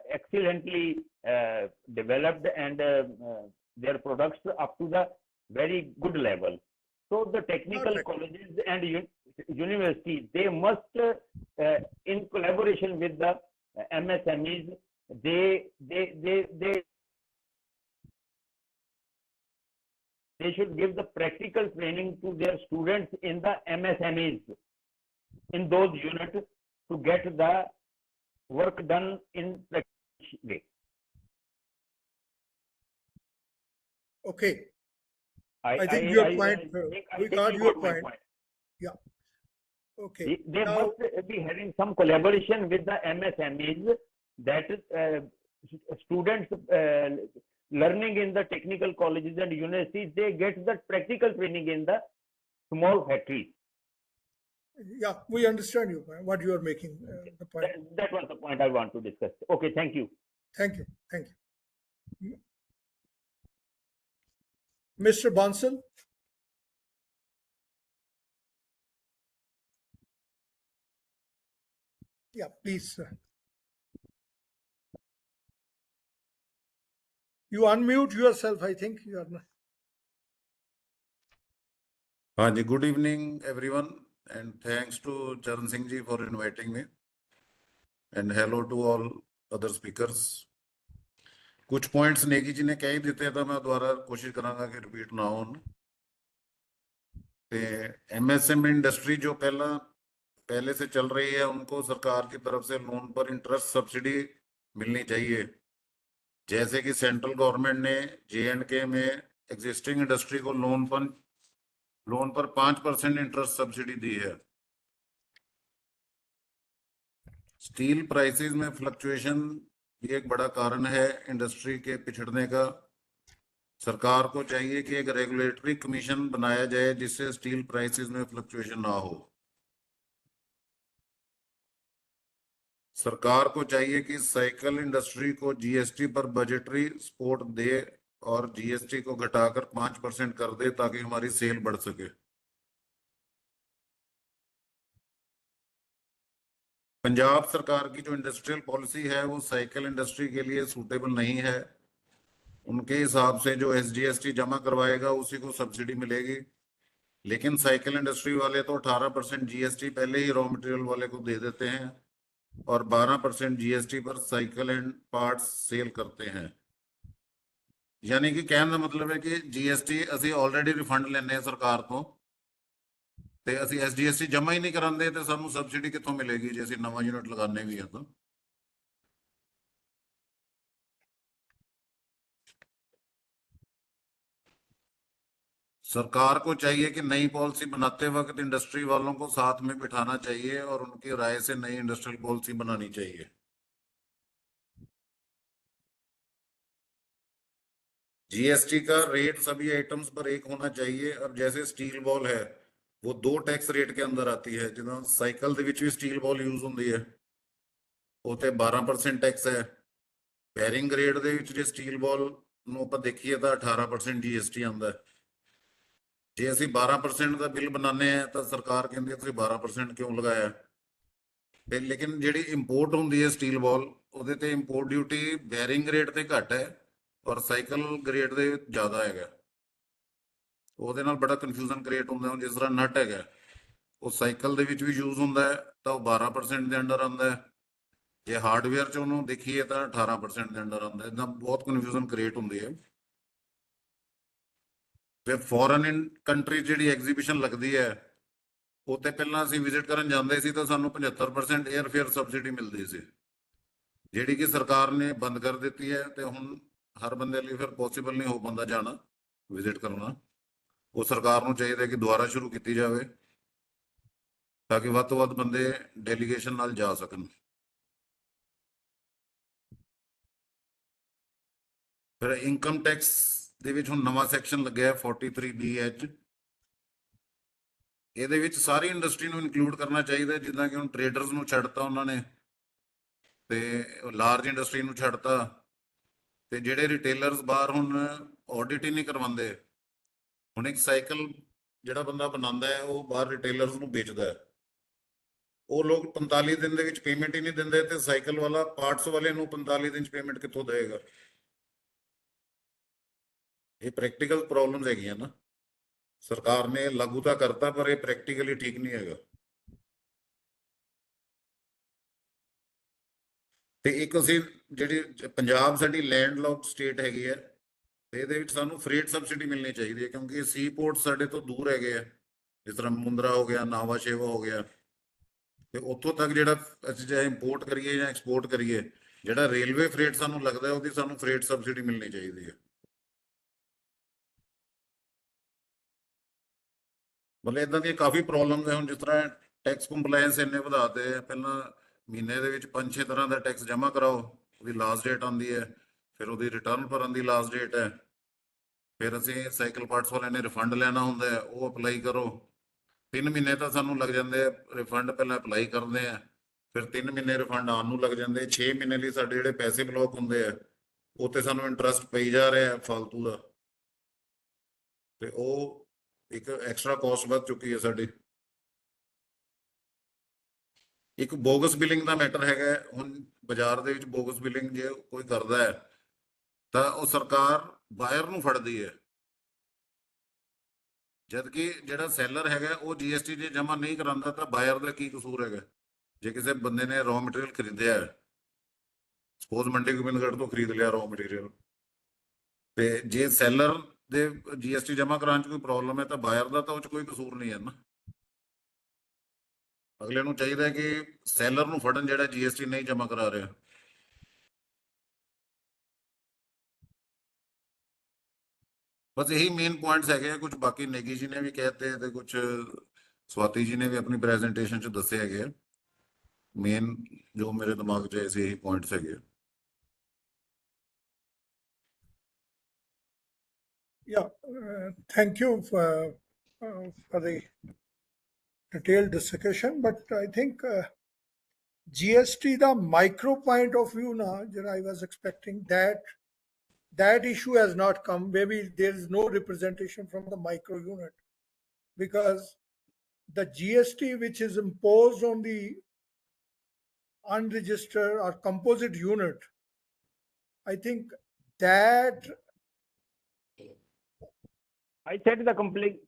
excellently developed and their products up to the very good level. So the technical Perfect. colleges and universities, they must, in collaboration with the MSMEs, they should give the practical training to their students in the MSMEs, in those units, to get the work done in the way. Okay. I think your point. We got your point. Yeah. Okay. They Now, must be having some collaboration with the MSMEs, that students learning in the technical colleges and universities, they get the practical training in the small factories. yeah, we understand you, what you are making the point. That was the point I want to discuss. Okay, thank you. Thank you. Thank you. Mr. Bansal. Yeah, please, sir. You unmute yourself, I think. You are not. Hanji, good evening, everyone, and thanks to Charan Singh ji for inviting me. And hello to all other speakers. कुछ points Negi ji ने कह ही दिते तो मैं दोबारा कोशिश करांगा कि repeat ना हो ते एमएसएमई इंडस्ट्री जो पहले से चल रही है उनको सरकार की तरफ से लोन पर इंटरेस्ट सब्सिडी मिलनी चाहिए, जैसे कि सेंट्रल गवर्नमेंट ने J&K में एग्जिस्टिंग इंडस्ट्री को लोन पर 5% इंटरेस्ट सब्सिडी दी है। स्टील प्राइसेस में फ्लक्चुएशन भी एक बड़ा कारण है इंडस्ट्री के पिछड़ने का। सरकार को चाहिए कि एक रेगुलेटरी कमीशन बनाया जाए जिससे स्टील प्राइसेस में फ्लक्चुएशन ना हो। सरकार को चाहिए कि साइकिल इंडस्ट्री को जीएसटी पर बजटरी सपोर्ट दे और जीएसटी को घटाकर 5% कर दे ताकि हमारी सेल बढ़ सके। पंजाब सरकार की जो इंडस्ट्रियल पॉलिसी है वो साइकिल इंडस्ट्री के लिए सूटेबल नहीं है। उनके हिसाब से जो एसजीएसटी जमा करवाएगा उसी को सब्सिडी मिलेगी, लेकिन साइकिल इंडस्ट्री वाले तो 18% जीएसटी पहले ही रॉ मटेरियल वाले को दे देते हैं और 12% जीएसटी पर साइकिल एंड पार्ट्स सेल करते हैं। यानी कि कहने का मतलब है कि जीएसटी ਅਸੀਂ ऑलरेडी रिफंड ਲੈਨੇ ਆ ਸਰਕਾਰ ਤੋਂ ਤੇ ਅਸੀਂ ਐਸਜੀਐਸਟੀ ਜਮਾ ਹੀ ਨਹੀਂ ਕਰਾਂਦੇ ਤੇ ਸਾਨੂੰ ਸਬਸਿਡੀ ਕਿੱਥੋਂ ਮਿਲੇਗੀ ਜੇ ਅਸੀਂ ਨਵਾਂ ਯੂਨਿਟ ਲਗਾਣੇ ਵੀ ਆ ਤਾਂ। सरकार को चाहिए कि नई पॉलिसी बनाते वक्त इंडस्ट्री वालों को साथ में बिठाना चाहिए और उनकी राय से नई इंडस्ट्रियल पॉलिसी बनानी चाहिए। जीएसटी का रेट सभी आइटम्स पर एक होना चाहिए। अब जैसे स्टील बॉल है वो 2 टैक्स रेट के अंदर आती है, जिदा साइकिल ਦੇ ਵਿੱਚ ਵੀ स्टील बॉल यूज ਹੁੰਦੀ ਹੈ ਉਹ ਤੇ 12% टैक्स है। ਬੈਰਿੰਗ ਗ੍ਰੇਡ ਦੇ ਵਿੱਚ ਜੇ स्टील बॉल ਨੂੰ ਆਪਾਂ ਦੇਖੀਏ ਤਾਂ 18% जीएसटी ਆਉਂਦਾ ਹੈ। ਜੇ ਅਸੀਂ 12% ਦਾ ਬਿੱਲ ਬਣਾਉਂਦੇ ਆ ਤਾਂ ਸਰਕਾਰ ਕਹਿੰਦੀ ਹੈ ਤੁਸੀਂ 12% ਕਿਉਂ ਲਗਾਇਆ। ਤੇ ਲੇਕਿਨ ਜਿਹੜੀ ਇੰਪੋਰਟ ਹੁੰਦੀ ਹੈ ਸਟੀਲ ਬਾਲ, ਉਹਦੇ ਤੇ ਇੰਪੋਰਟ ਡਿਊਟੀ ਬੈਰਿੰਗ ਰੇਟ ਤੇ ਘੱਟ ਹੈ ਔਰ ਸਾਈਕਲ ਗ੍ਰੇਡ ਦੇ ਜ਼ਿਆਦਾ ਹੈਗਾ। ਉਹਦੇ ਨਾਲ ਬੜਾ ਕਨਫਿਊਜ਼ਨ ਕ੍ਰੀਏਟ ਹੁੰਦਾ। ਹੁਣ ਜਿਸ ਤਰ੍ਹਾਂ ਨਟ ਹੈਗਾ, ਉਹ ਸਾਈਕਲ ਦੇ ਵਿੱਚ ਵੀ ਯੂਜ਼ ਹੁੰਦਾ ਹੈ ਤਾਂ ਉਹ 12% ਦੇ ਅੰਡਰ ਆਉਂਦਾ ਹੈ, ਜੇ ਹਾਰਡਵੇਅਰ 'ਚ ਉਹਨੂੰ ਦੇਖੀਏ ਤਾਂ 18% ਦੇ ਅੰਡਰ ਆਉਂਦਾ ਹੈ। ਇੱਦਾਂ ਬਹੁਤ ਕਨਫਿਊਜ਼ਨ ਕ੍ਰੀਏਟ ਹੁੰਦੀ ਹੈ। ਫਿਰ ਫੋਰਨ ਕੰਟਰੀ ਜਿਹੜੀ ਐਗਜ਼ੀਬਿਸ਼ਨ ਲੱਗਦੀ ਹੈ, ਉੱਥੇ ਪਹਿਲਾਂ ਅਸੀਂ ਵਿਜ਼ਿਟ ਕਰਨ ਜਾਂਦੇ ਸੀ ਤਾਂ ਸਾਨੂੰ 75% 에ਅਰ ਫੇਅਰ ਸਬਸਿਡੀ ਮਿਲਦੀ ਸੀ, ਜਿਹੜੀ ਕਿ ਸਰਕਾਰ ਨੇ ਬੰਦ ਕਰ ਦਿੱਤੀ ਹੈ। ਤੇ ਹੁਣ ਹਰ ਬੰਦੇ ਲਈ ਫਿਰ ਪੋਸੀਬਲ ਨਹੀਂ ਹੋ ਪਾਉਂਦਾ ਜਾਣਾ, ਵਿਜ਼ਿਟ ਕਰਨਾ। ਉਹ ਸਰਕਾਰ ਨੂੰ ਚਾਹੀਦਾ ਕਿ ਦੁਬਾਰਾ ਸ਼ੁਰੂ ਕੀਤੀ ਜਾਵੇ ਤਾਂ ਕਿ ਵੱਧ ਤੋਂ ਵੱਧ ਬੰਦੇ ਡੈਲੀਗੇਸ਼ਨ ਨਾਲ ਜਾ ਸਕਣ। ਫਿਰ ਇਨਕਮ ਟੈਕਸ ਦੇ ਵਿੱਚ ਹੁਣ ਨਵਾਂ ਸੈਕਸ਼ਨ ਲੱਗਿਆ 43BH। ਇਹਦੇ ਵਿੱਚ ਸਾਰੀ ਇੰਡਸਟਰੀ ਨੂੰ ਇਨਕਲੂਡ ਕਰਨਾ ਚਾਹੀਦਾ, ਜਿੱਦਾਂ ਕਿ ਹੁਣ ਟ੍ਰੇਡਰਸ ਨੂੰ ਛੱਡਤਾ ਉਹਨਾਂ ਨੇ ਤੇ ਲਾਰਜ ਇੰਡਸਟਰੀ ਨੂੰ ਛੱਡਤਾ, ਤੇ ਜਿਹੜੇ ਰਿਟੇਲਰਸ ਬਾਹਰ ਹੁਣ ਆਡਿਟ ਹੀ ਨਹੀਂ ਕਰਵਾਉਂਦੇ। ਹੁਣ ਇੱਕ ਸਾਈਕਲ ਜਿਹੜਾ ਬੰਦਾ ਬਣਾਉਂਦਾ ਹੈ ਉਹ ਬਾਹਰ ਰਿਟੇਲਰਸ ਨੂੰ ਵੇਚਦਾ ਹੈ, ਉਹ ਲੋਕ 45 ਦਿਨ ਦੇ ਵਿੱਚ ਪੇਮੈਂਟ ਹੀ ਨਹੀਂ ਦਿੰਦੇ, ਤੇ ਸਾਈਕਲ ਵਾਲਾ ਪਾਰਟਸ ਵਾਲੇ ਨੂੰ 45 ਦਿਨ 'ਚ ਪੇਮੈਂਟ ਕਿੱਥੋਂ ਦੇਵੇਗਾ? ਇਹ ਪ੍ਰੈਕਟੀਕਲ ਪ੍ਰੋਬਲਮਸ ਹੈਗੀਆਂ ਨਾ। ਸਰਕਾਰ ਨੇ ਲਾਗੂ ਤਾਂ ਕਰਤਾ ਪਰ ਇਹ ਪ੍ਰੈਕਟੀਕਲੀ ਠੀਕ ਨਹੀਂ ਹੈਗਾ। ਤੇ ਇੱਕ ਅਸੀਂ ਜਿਹੜੀ ਪੰਜਾਬ ਸਾਡੀ ਲੈਂਡ ਲੌਕਡ ਸਟੇਟ ਹੈਗੀ ਹੈ, ਤੇ ਇਹਦੇ ਵਿੱਚ ਸਾਨੂੰ ਫਰੇਟ ਸਬਸਿਡੀ ਮਿਲਣੀ ਚਾਹੀਦੀ ਹੈ, ਕਿਉਂਕਿ ਸੀ ਪੋਰਟ ਸਾਡੇ ਤੋਂ ਦੂਰ ਹੈਗੇ ਆ, ਜਿਸ ਤਰ੍ਹਾਂ ਮੁੰਦਰਾ ਹੋ ਗਿਆ, ਨਾਵਾ ਸ਼ੇਵਾ ਹੋ ਗਿਆ, ਤੇ ਉੱਥੋਂ ਤੱਕ ਜਿਹੜਾ ਅਸੀਂ ਚਾਹੇ ਇੰਪੋਰਟ ਕਰੀਏ ਜਾਂ ਐਕਸਪੋਰਟ ਕਰੀਏ, ਜਿਹੜਾ ਰੇਲਵੇ ਫਰੇਟ ਸਾਨੂੰ ਲੱਗਦਾ ਉਹਦੀ ਸਾਨੂੰ ਫਰੇਟ ਸਬਸਿਡੀ ਮਿਲਣੀ ਚਾਹੀਦੀ ਹੈ। ਮਤਲਬ ਇਦਾਂ ਦੀਆਂ ਕਾਫੀ ਪ੍ਰੋਬਲਮਸ ਹੈ। ਹੁਣ ਜਿਸ ਤਰ੍ਹਾਂ ਟੈਕਸ ਕੰਪਲਾਇੰਸ ਇੰਨੇ ਵਧਾਤੇ ਹੈ, ਪਹਿਲਾਂ ਮਹੀਨੇ ਦੇ ਵਿੱਚ 5-6 ਤਰ੍ਹਾਂ ਦਾ ਟੈਕਸ ਜਮ੍ਹਾਂ ਕਰਾਓ, ਉਹਦੀ ਲਾਸਟ ਡੇਟ ਆਉਂਦੀ ਹੈ, ਫਿਰ ਉਹਦੀ ਰਿਟਰਨ ਭਰਨ ਦੀ ਲਾਸਟ ਡੇਟ ਹੈ, ਫਿਰ ਅਸੀਂ ਸਾਈਕਲ ਪਾਰਟਸ ਵਾਲਿਆਂ ਨੇ ਰਿਫੰਡ ਲੈਣਾ ਹੁੰਦਾ ਹੈ, ਉਹ ਅਪਲਾਈ ਕਰੋ। 3 ਮਹੀਨੇ ਤਾਂ ਸਾਨੂੰ ਲੱਗ ਜਾਂਦੇ ਆ ਰਿਫੰਡ, ਪਹਿਲਾਂ ਅਪਲਾਈ ਕਰਦੇ ਆ, ਫਿਰ 3 ਮਹੀਨੇ ਰਿਫੰਡ ਆਉਣ ਨੂੰ ਲੱਗ ਜਾਂਦੇ। 6 ਮਹੀਨੇ ਲਈ ਸਾਡੇ ਜਿਹੜੇ ਪੈਸੇ ਬਲੌਕ ਹੁੰਦੇ ਆ, ਉਹ ਤੇ ਸਾਨੂੰ ਇੰਟਰਸਟ ਪਈ ਜਾ ਰਿਹਾ ਫਾਲਤੂ ਦਾ, ਤੇ ਉਹ ਇੱਕ ਐਕਸਟਰਾ ਕੋਸਟ ਵੱਧ ਚੁੱਕੀ ਹੈ ਸਾਡੀ। ਇੱਕ ਬੋਗਸ ਬਿਲਿੰਗ ਦਾ ਮੈਟਰ ਹੈਗਾ। ਹੁਣ ਬਾਜ਼ਾਰ ਦੇ ਵਿੱਚ ਬੋਗਸ ਬਿਲਿੰਗ ਜੇ ਕੋਈ ਕਰਦਾ ਹੈ ਤਾਂ ਉਹ ਸਰਕਾਰ ਬਾਇਰ ਨੂੰ ਫੜਦੀ ਹੈ, ਜਦਕਿ ਜਿਹੜਾ ਸੈਲਰ ਹੈਗਾ ਉਹ GST ਜੇ ਜਮ੍ਹਾਂ ਨਹੀਂ ਕਰਾਉਂਦਾ ਤਾਂ ਬਾਇਰ ਦਾ ਕੀ ਕਸੂਰ ਹੈਗਾ? ਜੇ ਕਿਸੇ ਬੰਦੇ ਨੇ ਰॉ ਮਟੀਰੀਅਲ ਖਰੀਦਿਆ ਹੈ, ਸਪੋਜ਼ ਮੰਡੀ ਗੋਬਿੰਦਗੜ੍ਹ ਤੋਂ ਖਰੀਦ ਲਿਆ ਰॉ ਮਟੀਰੀਅਲ, ਤੇ ਜੇ ਸੈਲਰ ਦੇ GST ਜਮ੍ਹਾਂ ਕਰਾਉਣ 'ਚ ਕੋਈ ਪ੍ਰੋਬਲਮ ਹੈ ਤਾਂ ਬਾਇਰ ਦਾ ਤਾਂ ਉਹ 'ਚ ਕੋਈ ਕਸੂਰ ਨਹੀਂ ਹੈ ਨਾ। ਅਗਲੇ ਨੂੰ ਚਾਹੀਦਾ ਕਿ ਸੈਲਰ ਨੂੰ ਫੜਨ ਜਿਹੜਾ GST ਨਹੀਂ ਜਮ੍ਹਾਂ ਕਰਾ ਰਿਹਾ। ਬਸ ਇਹੀ ਮੇਨ ਪੁਆਇੰਟਸ ਹੈਗੇ ਆ। ਕੁਝ ਬਾਕੀ ਨੇਗੀ ਜੀ ਨੇ ਵੀ ਕਹਿਤੇ ਤੇ ਕੁਝ ਸਵਾਤੀ ਜੀ ਨੇ ਵੀ ਆਪਣੀ ਪ੍ਰੈਜੈਂਟੇਸ਼ਨ 'ਚ ਦੱਸੇ ਹੈਗੇ ਆ। ਮੇਨ ਜੋ ਮੇਰੇ ਦਿਮਾਗ 'ਚ ਆਏ ਸੀ ਇਹੀ ਪੁਆਇੰਟਸ ਹੈਗੇ ਆ। Yeah, thank you for the detailed discussion, but I think GST, the micro point of view now, I was expecting that issue has not come. Maybe there is no representation from the micro unit, because the GST which is imposed on the unregistered or composite unit, I think that I said the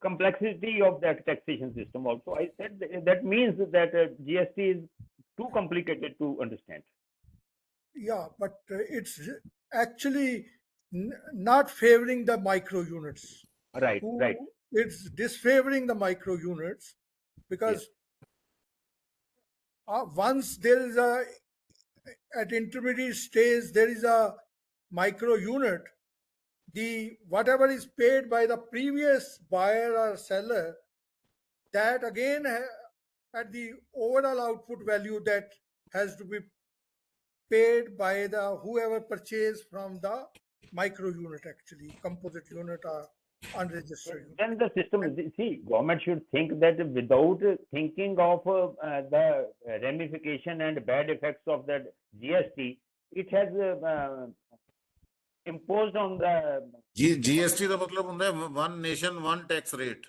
complexity of that taxation system also. I said that means that GST is too complicated to understand. yeah, but it's actually not favoring the micro units. Right, right. It's disfavoring the micro units, because once there is at intermediate stage there is a micro unit, the whatever is paid by the previous buyer or seller, that again at the overall output value that has to be paid by the whoever purchased from the micro unit, actually composite unit or unregistered unit. Then the system, see, government should think that without thinking of the ramification and bad effects of that GST, it has imposed on the GST ਦਾ ਮਤਲਬ ਹੁੰਦਾ ਹੈ one nation one tax rate.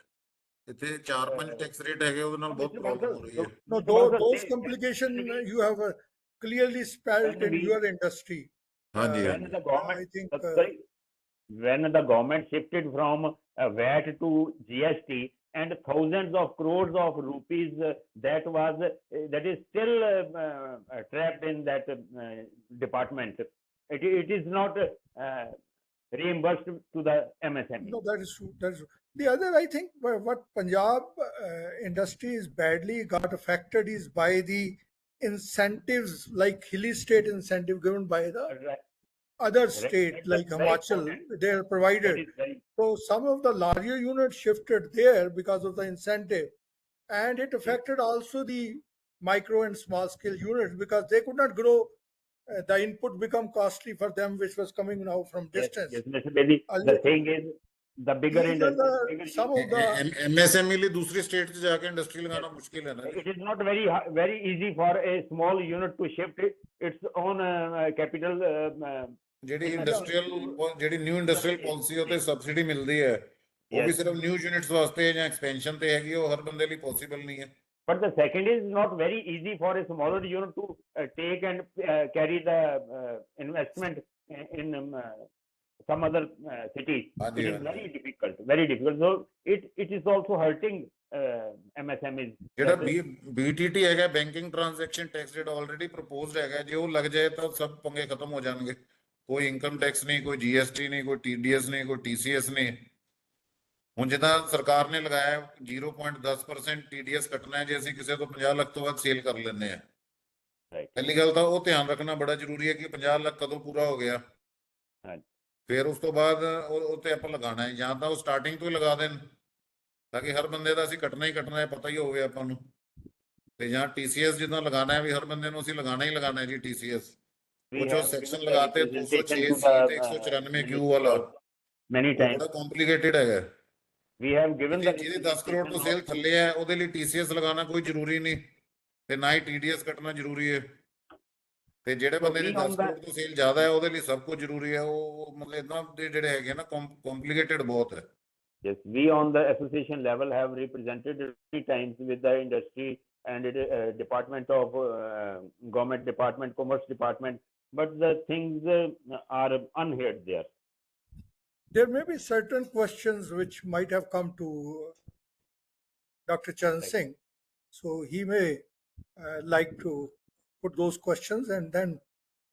ਇੱਥੇ 4-5 tax rate ਹੈਗੇ, ਉਹਦੇ ਨਾਲ ਬਹੁਤ problem ਹੋ ਰਹੀ ਹੈ। No, those complications you have clearly spelled in your industry. ਹਾਂਜੀ When ਹਾਂਜੀ the government, I think sorry, when the government shifted from VAT to GST and thousands of crores of rupees that is still trapped in that department. It is not reimbursed to the MSME. no, that is true. That is true. The other, I think, what Punjab industry is badly got affected is by the incentives, like hilly state incentive given by the Right. other Right. state, That's like very Himachal. important. They are That provided. is very, So some of the larger units shifted there because of the incentive, and it affected also the micro and small scale units because they could not grow. The input become costly for them, which was coming now from yes, distance. yes, Mr. Bedi. The thing is, the bigger These are industry, the some of the MSME ਲਈ ਦੂਸਰੀ state 'ਚ ਜਾ ਕੇ industry ਲਗਾਉਣਾ ਮੁਸ਼ਕਿਲ ਹੈ ਨਾ ਜੀ। it is not very easy for a small unit to shift its own capital. ਜਿਹੜੀ ਨਿਊ ਇੰਡਸਟਰੀਅਲ ਪਾਲਿਸੀ ਉਹ ਤੇ ਸਬਸਿਡੀ ਮਿਲਦੀ ਹੈ, ਉਹ ਵੀ ਸਿਰਫ ਨਿਊ ਯੂਨਿਟਸ ਵਾਸਤੇ ਜਾਂ ਐਕਸਪੈਂਸ਼ਨ ਤੇ ਹੈਗੀ, ਉਹ ਹਰ ਬੰਦੇ ਲਈ ਪੋਸੀਬਲ ਨਹੀਂ ਹੈ। But the second is not very easy for a smaller unit to take and carry the investment in some other city. It is very difficult, very difficult. So it is also hurting MSMEs. ਜਿਹੜਾ BTT ਹੈਗਾ, banking transaction tax, ਜਿਹੜਾ already proposed ਹੈਗਾ, ਜੇ ਉਹ ਲੱਗ ਜਾਏ ਤਾਂ ਸਭ ਪੰਗੇ ਖਤਮ ਹੋ ਜਾਣਗੇ। ਕੋਈ ਇਨਕਮ ਟੈਕਸ ਨਹੀਂ, ਕੋਈ GST ਨਹੀਂ, ਕੋਈ TDS ਨਹੀਂ, ਕੋਈ TCS ਨਹੀਂ। ਹੁਣ ਜਿੱਦਾਂ ਸਰਕਾਰ ਨੇ ਲਗਾਇਆ 0.10% TDS ਕੱਟਣਾ ਹੈ ਜੇ ਅਸੀਂ ਕਿਸੇ ਤੋਂ 50 ਲੱਖ ਤੋਂ ਵੱਧ ਸੇਲ ਕਰ ਲੈਂਦੇ ਆ। ਪਹਿਲੀ ਗੱਲ ਤਾਂ ਉਹ ਧਿਆਨ ਰੱਖਣਾ ਬੜਾ ਜ਼ਰੂਰੀ ਹੈ ਕਿ 50 ਲੱਖ ਕਦੋਂ ਪੂਰਾ ਹੋ ਗਿਆ, ਫਿਰ ਉਸ ਤੋਂ ਬਾਅਦ ਉਹ ਤੇ ਆਪਾਂ ਲਗਾਉਣਾ ਹੈ, ਜਾਂ ਤਾਂ ਉਹ ਸਟਾਰਟਿੰਗ ਤੋਂ ਹੀ ਲਗਾ ਦੇਣ ਤਾਂ ਕਿ ਹਰ ਬੰਦੇ ਦਾ ਅਸੀਂ ਕੱਟਣਾ ਹੀ ਕੱਟਣਾ ਹੈ, ਪਤਾ ਹੀ ਹੋਵੇ ਆਪਾਂ ਨੂੰ। ਤੇ ਜਾਂ TCS ਜਿੱਦਾਂ ਲਗਾਉਣਾ ਹੈ ਵੀ ਹਰ ਬੰਦੇ ਨੂੰ ਅਸੀਂ ਲਗਾਉਣਾ ਹੀ ਲਗਾਉਣਾ ਹੈ ਜੀ TCS। ਉਹ ਜੋ ਸੈਕਸ਼ਨ ਲਗਾਤੇ 206C ਤੇ 194Q ਵਾਲਾ, ਬੜਾ ਕੰਪਲਿਕੇਟਡ ਹੈਗਾ। We have given the ਜਿਹਦੇ 10 ਕਰੋੜ ਤੋਂ ਸੇਲ ਥੱਲੇ ਹੈ ਉਹਦੇ ਲਈ TCS ਲਗਾਉਣਾ ਕੋਈ ਜ਼ਰੂਰੀ ਨਹੀਂ ਤੇ ਨਾ ਹੀ TDS ਕੱਟਣਾ ਜ਼ਰੂਰੀ ਹੈ, ਤੇ ਜਿਹੜੇ ਬੰਦੇ ਦੀ 10 ਕਰੋੜ ਤੋਂ ਸੇਲ ਜ਼ਿਆਦਾ ਹੈ ਉਹਦੇ ਲਈ ਸਭ ਕੁਝ ਜ਼ਰੂਰੀ ਹੈ। ਉਹ ਮਤਲਬ ਇਦਾਂ ਦੇ ਜਿਹੜੇ ਹੈਗੇ ਨਾ ਕੰਪਲਿਕੇਟਡ ਬਹੁਤ ਹੈ। Yes, we on the association level have represented many times with the industry and department of government department, commerce department, but the things are unheard there. there may be certain questions which might have come to Dr. Charan Singh. So he may like to put those questions, and then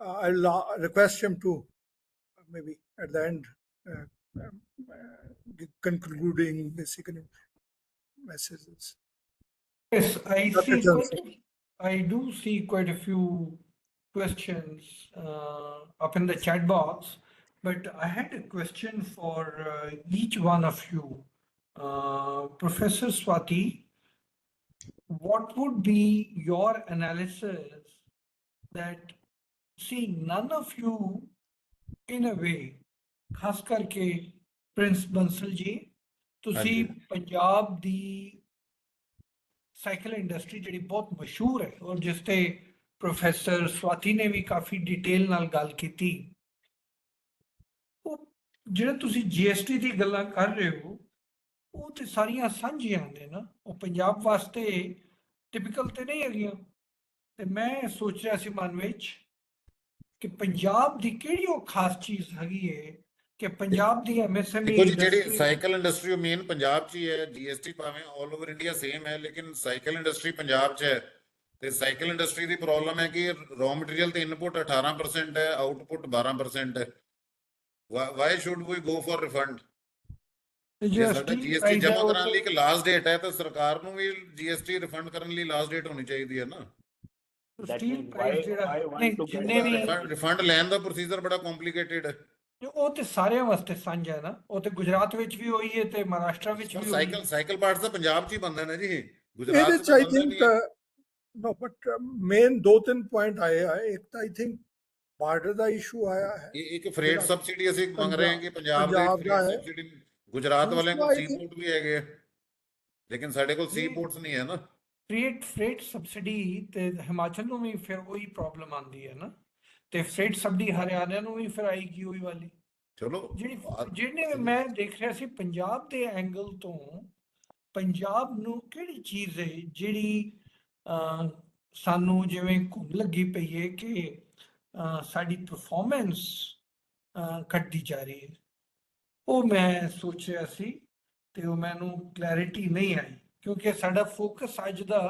I'll request him to maybe at the end concluding basically messages. Yes, Dr. Charan Singh. I do see quite a few questions up in the chat box, but I had a question for each one of you. Professor Swati, what would be your analysis that, see, none of you, in a way, ਖਾਸ ਕਰਕੇ Prince Bansal ਜੀ, ਤੁਸੀਂ ਪੰਜਾਬ ਦੀ cycle industry ਜਿਹੜੀ ਬਹੁਤ ਮਸ਼ਹੂਰ ਹੈ ਔਰ ਜਿਸ ਤੇ ਪ੍ਰੋਫੈਸਰ ਸਵਾਤੀ ਨੇ ਵੀ ਕਾਫੀ ਡਿਟੇਲ ਨਾਲ ਗੱਲ ਕੀਤੀ, ਉਹ ਜਿਹੜਾ ਤੁਸੀਂ GST ਦੀ ਗੱਲਾਂ ਕਰ ਰਹੇ ਹੋ ਉਹ ਤੇ ਸਾਰੀਆਂ ਸਾਂਝੀਆਂ ਨੇ ਨਾ, ਉਹ ਪੰਜਾਬ ਵਾਸਤੇ ਟਿਪੀਕਲ ਤੇ ਨਹੀਂ ਹੈਗੀਆਂ। ਤੇ ਮੈਂ ਸੋਚ ਰਿਹਾ ਸੀ ਮਨ ਵਿੱਚ ਕਿ ਪੰਜਾਬ ਦੀ ਕਿਹੜੀ ਉਹ ਖਾਸ ਚੀਜ਼ ਹੈਗੀ ਹੈ ਕਿ ਪੰਜਾਬ ਦੀ MSME ਜਿਹੜੀ ਸਾਈਕਲ ਇੰਡਸਟਰੀ ਉਹ ਮੇਨ ਪੰਜਾਬ 'ਚ ਹੀ ਹੈ। GST ਭਾਵੇਂ ਆਲ ਓਵਰ ਇੰਡੀਆ ਸੇਮ ਹੈ, ਲੇਕਿਨ ਸਾਈਕਲ ਇੰਡਸਟਰੀ ਪੰਜਾਬ 'ਚ ਹੈ। ਤੇ ਸਾਈਕਲ ਇੰਡਸਟਰੀ ਦੀ ਪ੍ਰੋਬਲਮ ਹੈ ਕਿ ਰॉ ਮਟੀਰੀਅਲ ਤੇ ਇਨਪੁਟ 18% ਹੈ, ਆਊਟਪੁੱਟ 12% ਹੈ। Why should we go for refund? ਜੇ ਸਾਡਾ GST ਜਮ੍ਹਾਂ ਕਰਾਉਣ ਲਈ ਇੱਕ ਲਾਸਟ ਡੇਟ ਹੈ ਤਾਂ ਸਰਕਾਰ ਨੂੰ ਵੀ GST ਰਿਫੰਡ ਕਰਨ ਲਈ ਲਾਸਟ ਡੇਟ ਹੋਣੀ ਚਾਹੀਦੀ ਹੈ ਨਾ। ਸਟੀਲ ਪ੍ਰਾਈਸ ਜਿਹੜਾ ਰਿਫੰਡ ਲੈਣ ਦਾ ਪ੍ਰੋਸੀਜਰ ਬੜਾ ਕੰਪਲਿਕੇਟਡ ਹੈ। ਉਹ ਤੇ ਸਾਰਿਆਂ ਵਾਸਤੇ ਸਾਂਝਾ ਹੈ ਨਾ, ਉਹ ਤੇ ਗੁਜਰਾਤ ਵਿੱਚ ਵੀ ਹੋਈ ਹੈ ਤੇ ਮਹਾਰਾਸ਼ਟਰ ਵਿੱਚ ਵੀ ਹੋਈ ਹੈ। ਸਾਈਕਲ ਪਾਰਟਸ ਤਾਂ ਪੰਜਾਬ 'ਚ ਹੀ ਬਣਦੇ ਨੇ ਜੀ, ਗੁਜਰਾਤ 'ਚ I think no, but main ਦੋ ਤਿੰਨ ਪੁਆਇੰਟ ਆਏ ਆ। ਇੱਕ ਤਾਂ I think border the issue ਆਇਆ ਹੈ। ਇੱਕ ਫਰੇਟ ਸਬਸਿਡੀ ਅਸੀਂ ਮੰਗ ਰਹੇ ਹਾਂ ਕਿ ਪੰਜਾਬ ਦੇ ਫਰੇਟ ਸਬਸਿਡੀ, ਗੁਜਰਾਤ ਵਾਲਿਆਂ ਕੋਲ ਸੀਪੋਰਟ ਵੀ ਹੈਗੇ ਲੇਕਿਨ ਸਾਡੇ ਕੋਲ ਸੀਪੋਰਟਸ ਨਹੀਂ ਹੈ ਨਾ। ਫਰੇਟ ਸਬਸਿਡੀ ਤੇ ਹਿਮਾਚਲ ਨੂੰ ਵੀ ਫਿਰ ਉਹੀ ਪ੍ਰੋਬਲਮ ਆਉਂਦੀ ਹੈ ਨਾ, ਤੇ ਫਰੇਟ ਸਬਸਿਡੀ ਹਰਿਆਣਾ ਨੂੰ ਵੀ ਫਿਰ ਆਏਗੀ ਉਹੀ ਵਾਲੀ। ਚਲੋ ਜਿਹੜੇ ਮੈਂ ਦੇਖ ਰਿਹਾ ਸੀ ਪੰਜਾਬ ਦੇ ਐਂਗਲ ਤੋਂ, ਪੰਜਾਬ ਨੂੰ ਕਿਹੜੀ ਚੀਜ਼ ਹੈ ਜਿਹੜੀ ਸਾਨੂੰ ਜਿਵੇਂ ਘੁੰਮ ਲੱਗੀ ਪਈ ਹੈ ਕਿ ਸਾਡੀ ਪਰਫਾਰਮੈਂਸ ਘਟਦੀ ਜਾ ਰਹੀ ਹੈ ਉਹ ਮੈਂ ਸੋਚ ਰਿਹਾ ਸੀ ਤੇ ਉਹ ਮੈਨੂੰ ਕਲੈਰਿਟੀ ਨਹੀਂ ਆਈ ਕਿਉਂਕਿ ਸਾਡਾ ਫੋਕਸ ਅੱਜ ਦਾ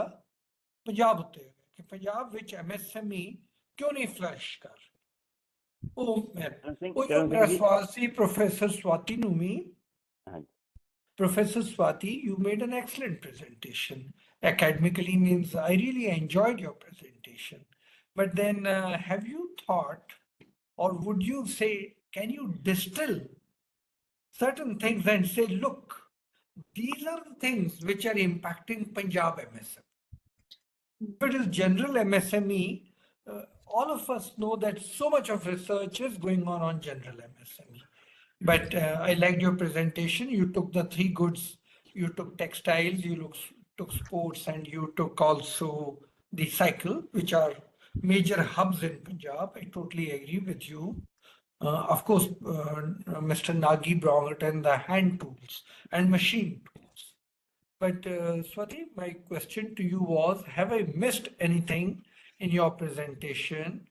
ਪੰਜਾਬ ਉੱਤੇ ਹੈ ਕਿ ਪੰਜਾਬ ਵਿੱਚ MSME ਕਿਉਂ ਨਹੀਂ ਫਲਰਿਸ਼ ਕਰ ਰਹੀ ਉਹ ਮੇਰਾ ਸਵਾਲ ਸੀ ਪ੍ਰੋਫੈਸਰ ਸਵਾਤੀ ਨੂੰ ਵੀ Professor Swati, you made an excellent presentation. Academically means I really enjoyed your presentation. But then have you thought, or would you say, can you distill certain things and say, look, these are the things which are impacting Punjab MSME. If it is general MSME, all of us know that so much of research is going on general MSME. But I liked your presentation. You took the three goods. You took textiles, you took sports, and you took also the cycle, which are major hubs in Punjab. I totally agree with you. Of course, Mr. Nagi brought in the hand tools and machine tools. But Swati, my question to you was, have I missed anything in your presentation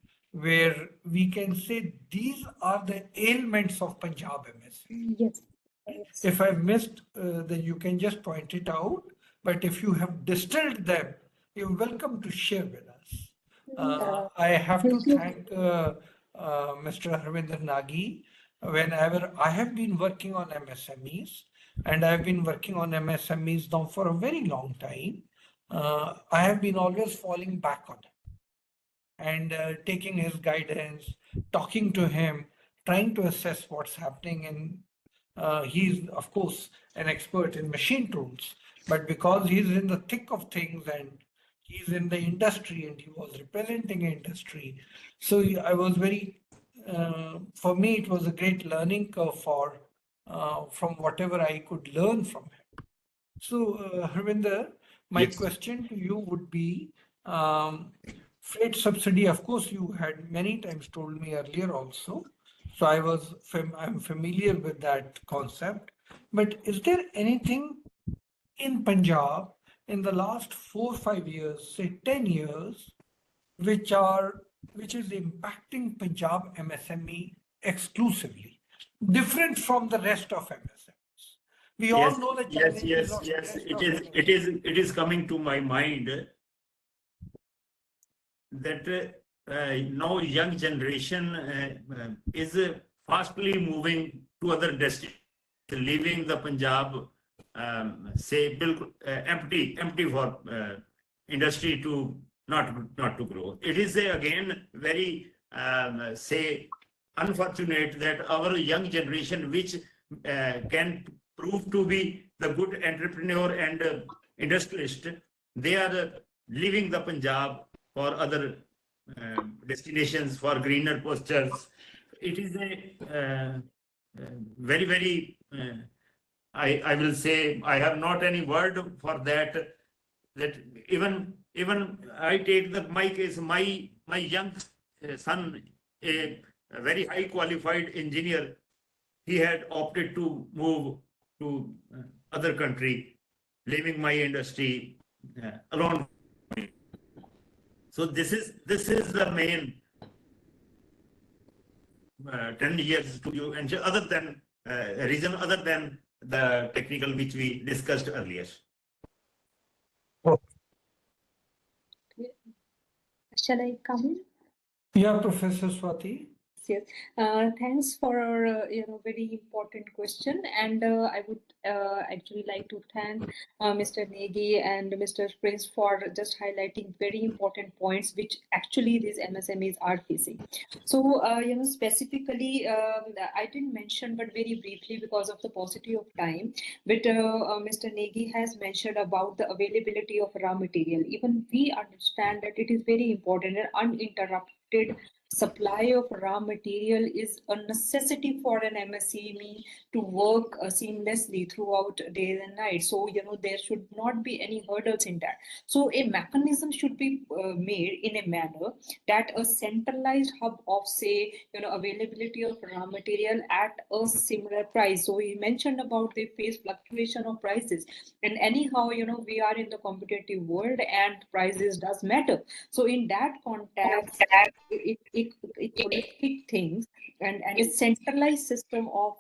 where we can say these are the ailments of Punjab MSME? Yes. If I've missed, then you can just point it out. But if you have distilled them, you're welcome to share with us. I have to thank Mr. Harvinder Nagi. Whenever I have been working on MSMEs, and I've been working on MSMEs now for a very long time, I have been always falling back on it and taking his guidance, talking to him, trying to assess what's happening. And he's, of course, an expert in machine tools, but because he's in the thick of things and he's in the industry and he was representing industry, so I was very, for me, it was a great learning curve from whatever I could learn from him. So, Harvinder, my Yes. question to you would be, freight subsidy, of course, you had many times told me earlier also. So I'm familiar with that concept. But is there anything in Punjab in the last 4 or 5 years, say 10 years, which is impacting Punjab MSME exclusively, different from the rest of MSMEs? We all know the challenges of the rest of MSMEs. It is coming to my mind that now young generation is fastly moving to other destinations, leaving the Punjab, say, empty for industry to not to grow. It is again very say unfortunate that our young generation, which can prove to be the good entrepreneur and industrialist, they are leaving the Punjab for other destinations, for greener pastures. It is a very I will say, I have not any word for that. That even I take my case, my young son, a very high qualified engineer, he had opted to move to other country, leaving my industry alone. So this is the main 10 years to you, and other than reason other than the technical which we discussed earlier. Shall I come in? Yeah, Professor Swati. Yes. Thanks for very important question, and I would actually like to thank Mr. Negi and Mr. Prince for just highlighting very important points which actually these MSMEs are facing. So specifically, I didn't mention, but very briefly because of the paucity of time. But Mr. Negi has mentioned about the availability of raw material. Even we understand that it is very important and uninterrupted supply of raw material is a necessity for an MSME to work seamlessly throughout days and nights. So, there should not be any hurdles in that. So a mechanism should be made in a manner that a centralized hub of, say, availability of raw material at a similar price. So he mentioned about the face fluctuation of prices, and anyhow, we are in the competitive world and prices does matter. So in that context, holistic things and a centralized system of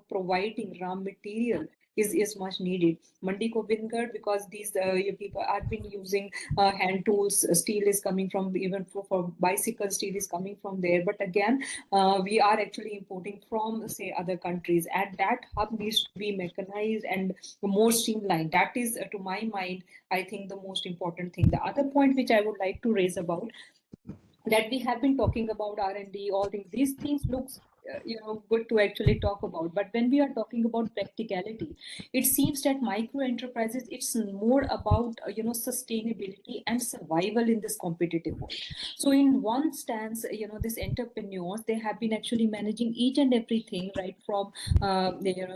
providing raw material is much needed. Mandi ko Vingad, because these people have been using hand tools, steel is coming from, even for bicycle, steel is coming from there. But again, we are actually importing from, say, other countries, and that hub needs to be mechanized and more streamlined. That is, to my mind, I think the most important thing. The other point which I would like to raise about, that we have been talking about R&D, all these things looks good to actually talk about. But when we are talking about practicality, it seems that micro enterprises, it's more about sustainability and survival in this competitive world. So in one stance, these entrepreneurs, they have been actually managing each and everything, right, from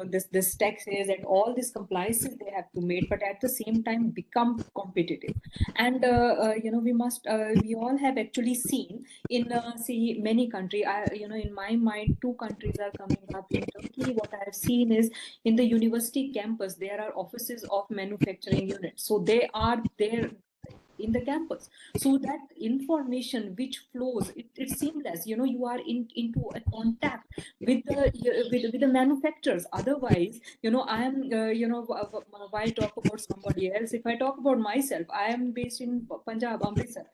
this taxes and all these compliances they have to make, but at the same time become competitive. And we all have actually seen in see many countries. In my mind, two countries are coming up. In Turkey, what I have seen is in the university campus there are offices of manufacturing units, so they are there in the campus. So that information which flows, it's seamless. You are into a contact with the manufacturers. Otherwise, I am why talk about somebody else? If I talk about myself, I am based in Punjab, Amritsar.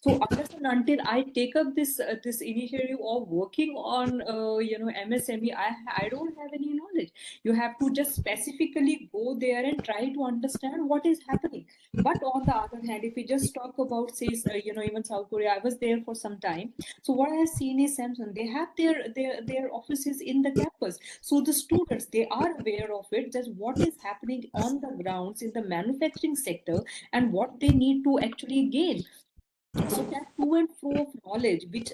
So until I take up this initiative of working on MSME, I don't have any knowledge. You have to just specifically go there and try to understand what is happening. But on the other hand, if we just talk about, say, even South Korea, I was there for some time. So what I have seen is Samsung, they have their offices in the campus. So the students, they are aware of it, just what is happening on the grounds in the manufacturing sector and what they need to actually gain. So that to and fro of knowledge, which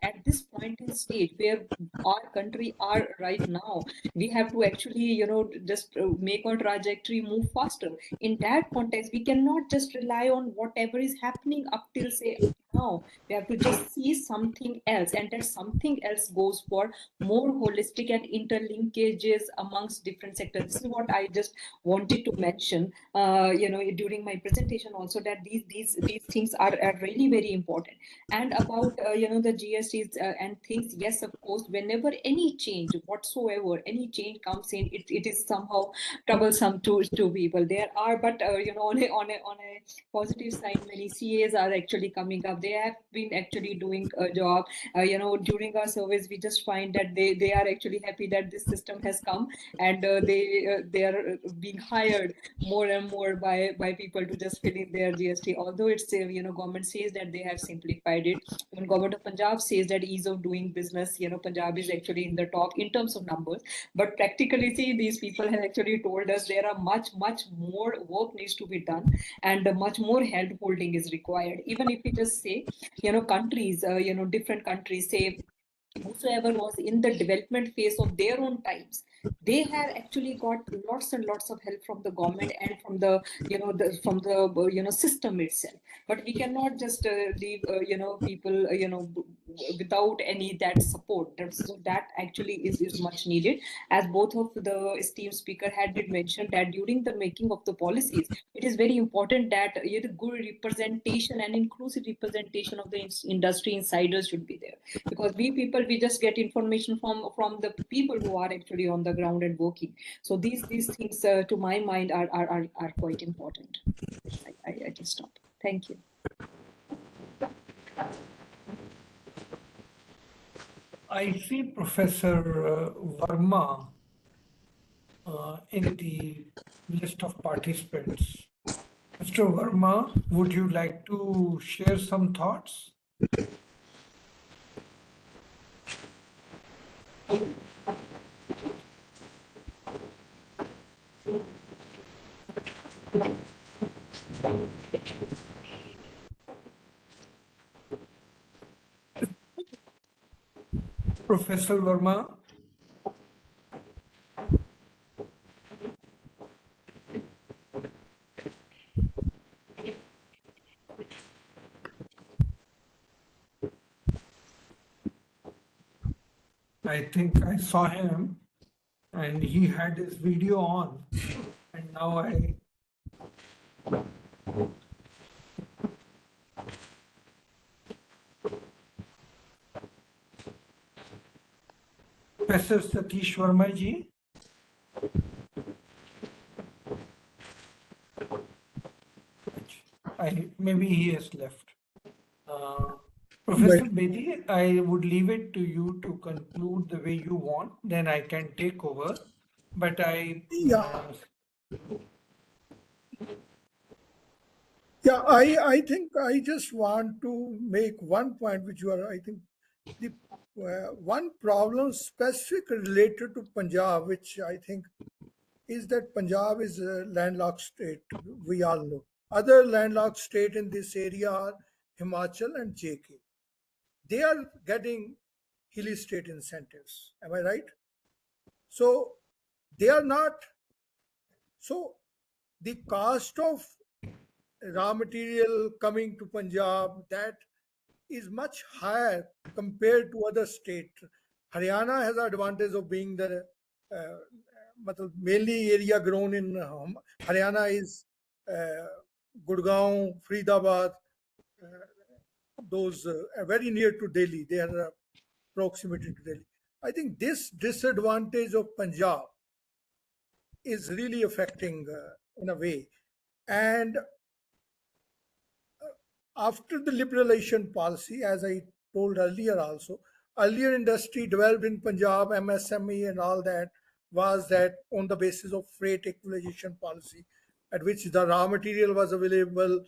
at this point in stage where our country are right now, we have to actually just make our trajectory move faster. In that context, we cannot just rely on whatever is happening up till, say, now. We have to just see something else, and that something else goes for more holistic and interlinkages amongst different sectors. This is what I just wanted to mention during my presentation also, that these things are really very important. And about the GSTs and things, yes, of course, whenever any change whatsoever, any change comes in, it is somehow troublesome to people. There are, but on a positive side, many CAs are actually coming up. They have been actually doing a job. During our service, we just find that they are actually happy that this system has come, and they are being hired more and more by people to just fill in their GST. Although it's government says that they have simplified it. When government of Punjab says that ease of doing business, Punjab is actually in the top in terms of numbers. But practically, see, these people have actually told us there are much more work needs to be done, and much more hand holding is required. Even if we just say, countries, different countries, say, whosoever was in the development phase of their own times, they have actually got lots and lots of help from the government and from the system itself. But we cannot just leave people without any that support. So that actually is much needed. As both of the esteemed speaker had did mention, that during the making of the policies, it is very important that good representation and inclusive representation of the industry insiders should be there, because we people, we just get information from the people who are actually on the ground and working. So these things to my mind are quite important. I just stop. Thank you. I see Professor Verma in the list of participants. Mr. Verma, would you like to share some thoughts? Professor Verma. I think I saw him and he had his video on, and now I. Professor Satish Verma ji. Maybe he has left. Professor Bedi, I would leave it to you to conclude the way you want, then I can take over. But I think I just want to make one point, which you are, I think, the one problem specific related to Punjab, which I think is that Punjab is a landlocked state. We all know. Other landlocked state in this area are Himachal and JK. They are getting hilly state incentives. Am I right? So they are not. So the cost of raw material coming to Punjab, that is much higher compared to other states. Haryana has the advantage of being the mainly area grown in Haryana is Gurgaon, Faridabad, those very near to Delhi. They are proximity to Delhi. I think this disadvantage of Punjab is really affecting in a way. And after the liberalization policy, as I told earlier also, earlier industry developed in Punjab, MSME and all that, was that on the basis of freight equalization policy, at which the raw material was available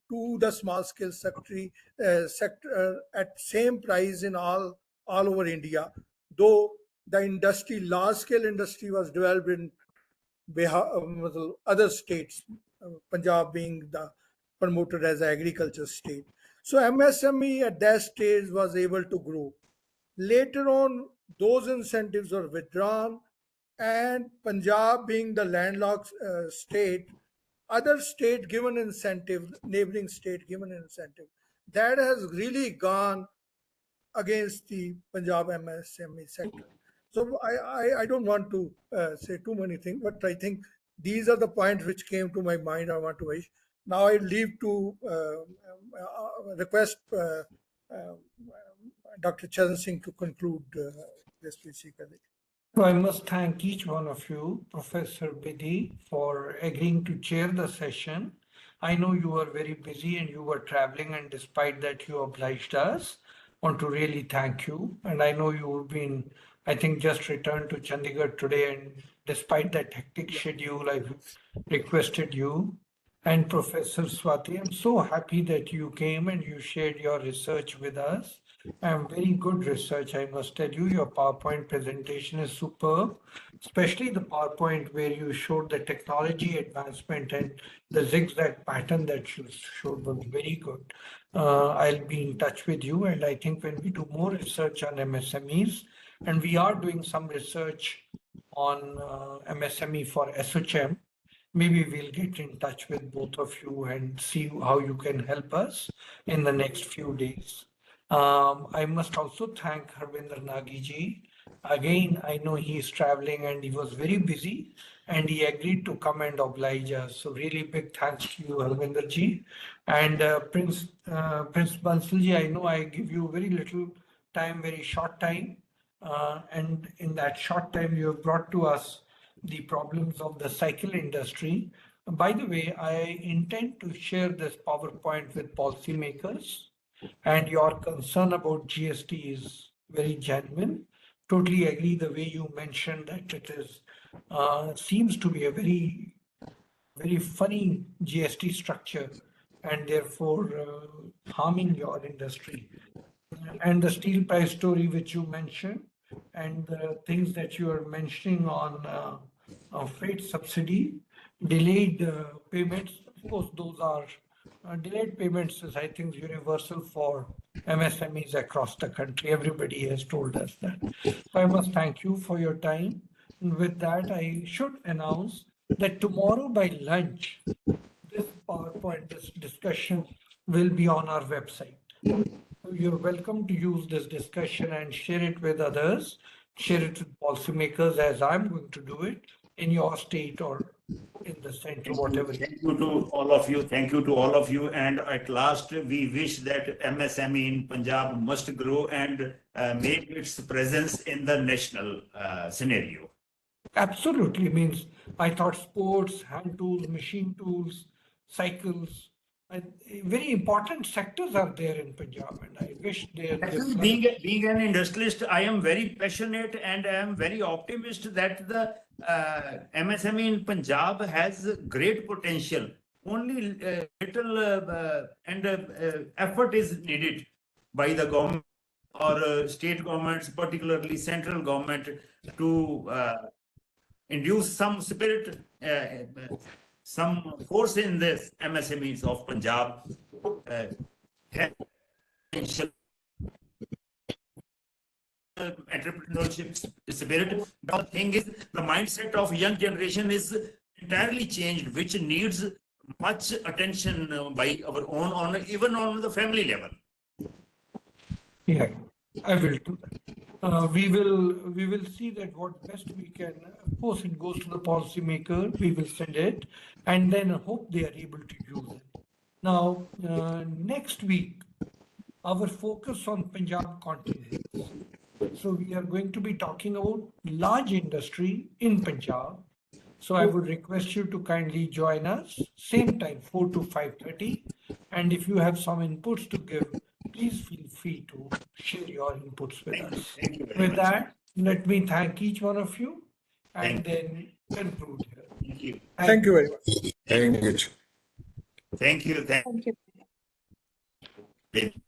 to the small scale sector at same price in all over India, though the industry, large scale industry, was developed in other states, Punjab being the promoted as an agriculture state. So MSME at that stage was able to grow. Later on, those incentives were withdrawn, and Punjab being the landlocked state, other state given incentive, neighboring state given incentive, that has really gone against the Punjab MSME sector. So I don't want to say too many things, but I think these are the points which came to my mind. I want to wish. Now I leave to request Dr. Charan Singh to conclude this basically. So I must thank each one of you, Professor Bedi, for agreeing to chair the session. I know you were very busy and you were traveling, and despite that you obliged us. Want to really thank you. And I know you've been, I think, just returned to Chandigarh today, and despite that hectic schedule, I've requested you. And Professor Swati, I'm so happy that you came and you shared your research with us. And very good research, I must tell you. Your PowerPoint presentation is superb, especially the PowerPoint where you showed the technology advancement and the zigzag pattern that you showed was very good. I'll be in touch with you, and I think when we do more research on MSMEs, and we are doing some research on MSME for SHM, maybe we'll get in touch with both of you and see how you can help us in the next few days. I must also thank Harvinder Nagi ji. Again, I know he is traveling and he was very busy and he agreed to come and oblige us. So really big thanks to you, Harvinder ji. And Prince Bansal ji, I know I give you very little time, very short time. And in that short time, you have brought to us the problems of the cycle industry. By the way, I intend to share this PowerPoint with policymakers, and your concern about GST is very genuine. Totally agree the way you mentioned that it is seems to be a very funny GST structure and therefore harming your industry. And the steel price story which you mentioned, and the things that you are mentioning on freight subsidy, delayed payments, of course, those are delayed payments is, I think, universal for MSMEs across the country. Everybody has told us that. So I must thank you for your time. And with that, I should announce that tomorrow by lunch, this PowerPoint, this discussion will be on our website. You're welcome to use this discussion and share it with others, share it with policymakers as I'm going to do it in your state or in the center, whatever. Thank you to all of you. Thank you to all of you. And at last, we wish that MSME in Punjab must grow and make its presence in the national scenario. Absolutely means I thought sports, hand tools, machine tools, cycles, very important sectors are there in Punjab, and I wish they. Actually, being an industrialist, I am very passionate and I am very optimistic that the MSME in Punjab has great potential. Only little effort is needed by the government or state governments, particularly central government, to induce some spirit, some force in this MSMEs of Punjab. Entrepreneurship spirit. The thing is, the mindset of young generation is entirely changed, which needs much attention by our own, even on the family level. Yeah, I will do that. We will see that what best we can. Of course, it goes to the policymaker. We will send it, and then hope they are able to use it. Now, next week, our focus on Punjab continues. So we are going to be talking about large industry in Punjab. So I would request you to kindly join us, same time, 4 to 5:30. And if you have some inputs to give, please feel free to share your inputs with us. Thank you very With much. that, let me thank each one of you and then conclude here. Thank you. Thank you very much. Thank you. Thank you. Thank you. Thank you.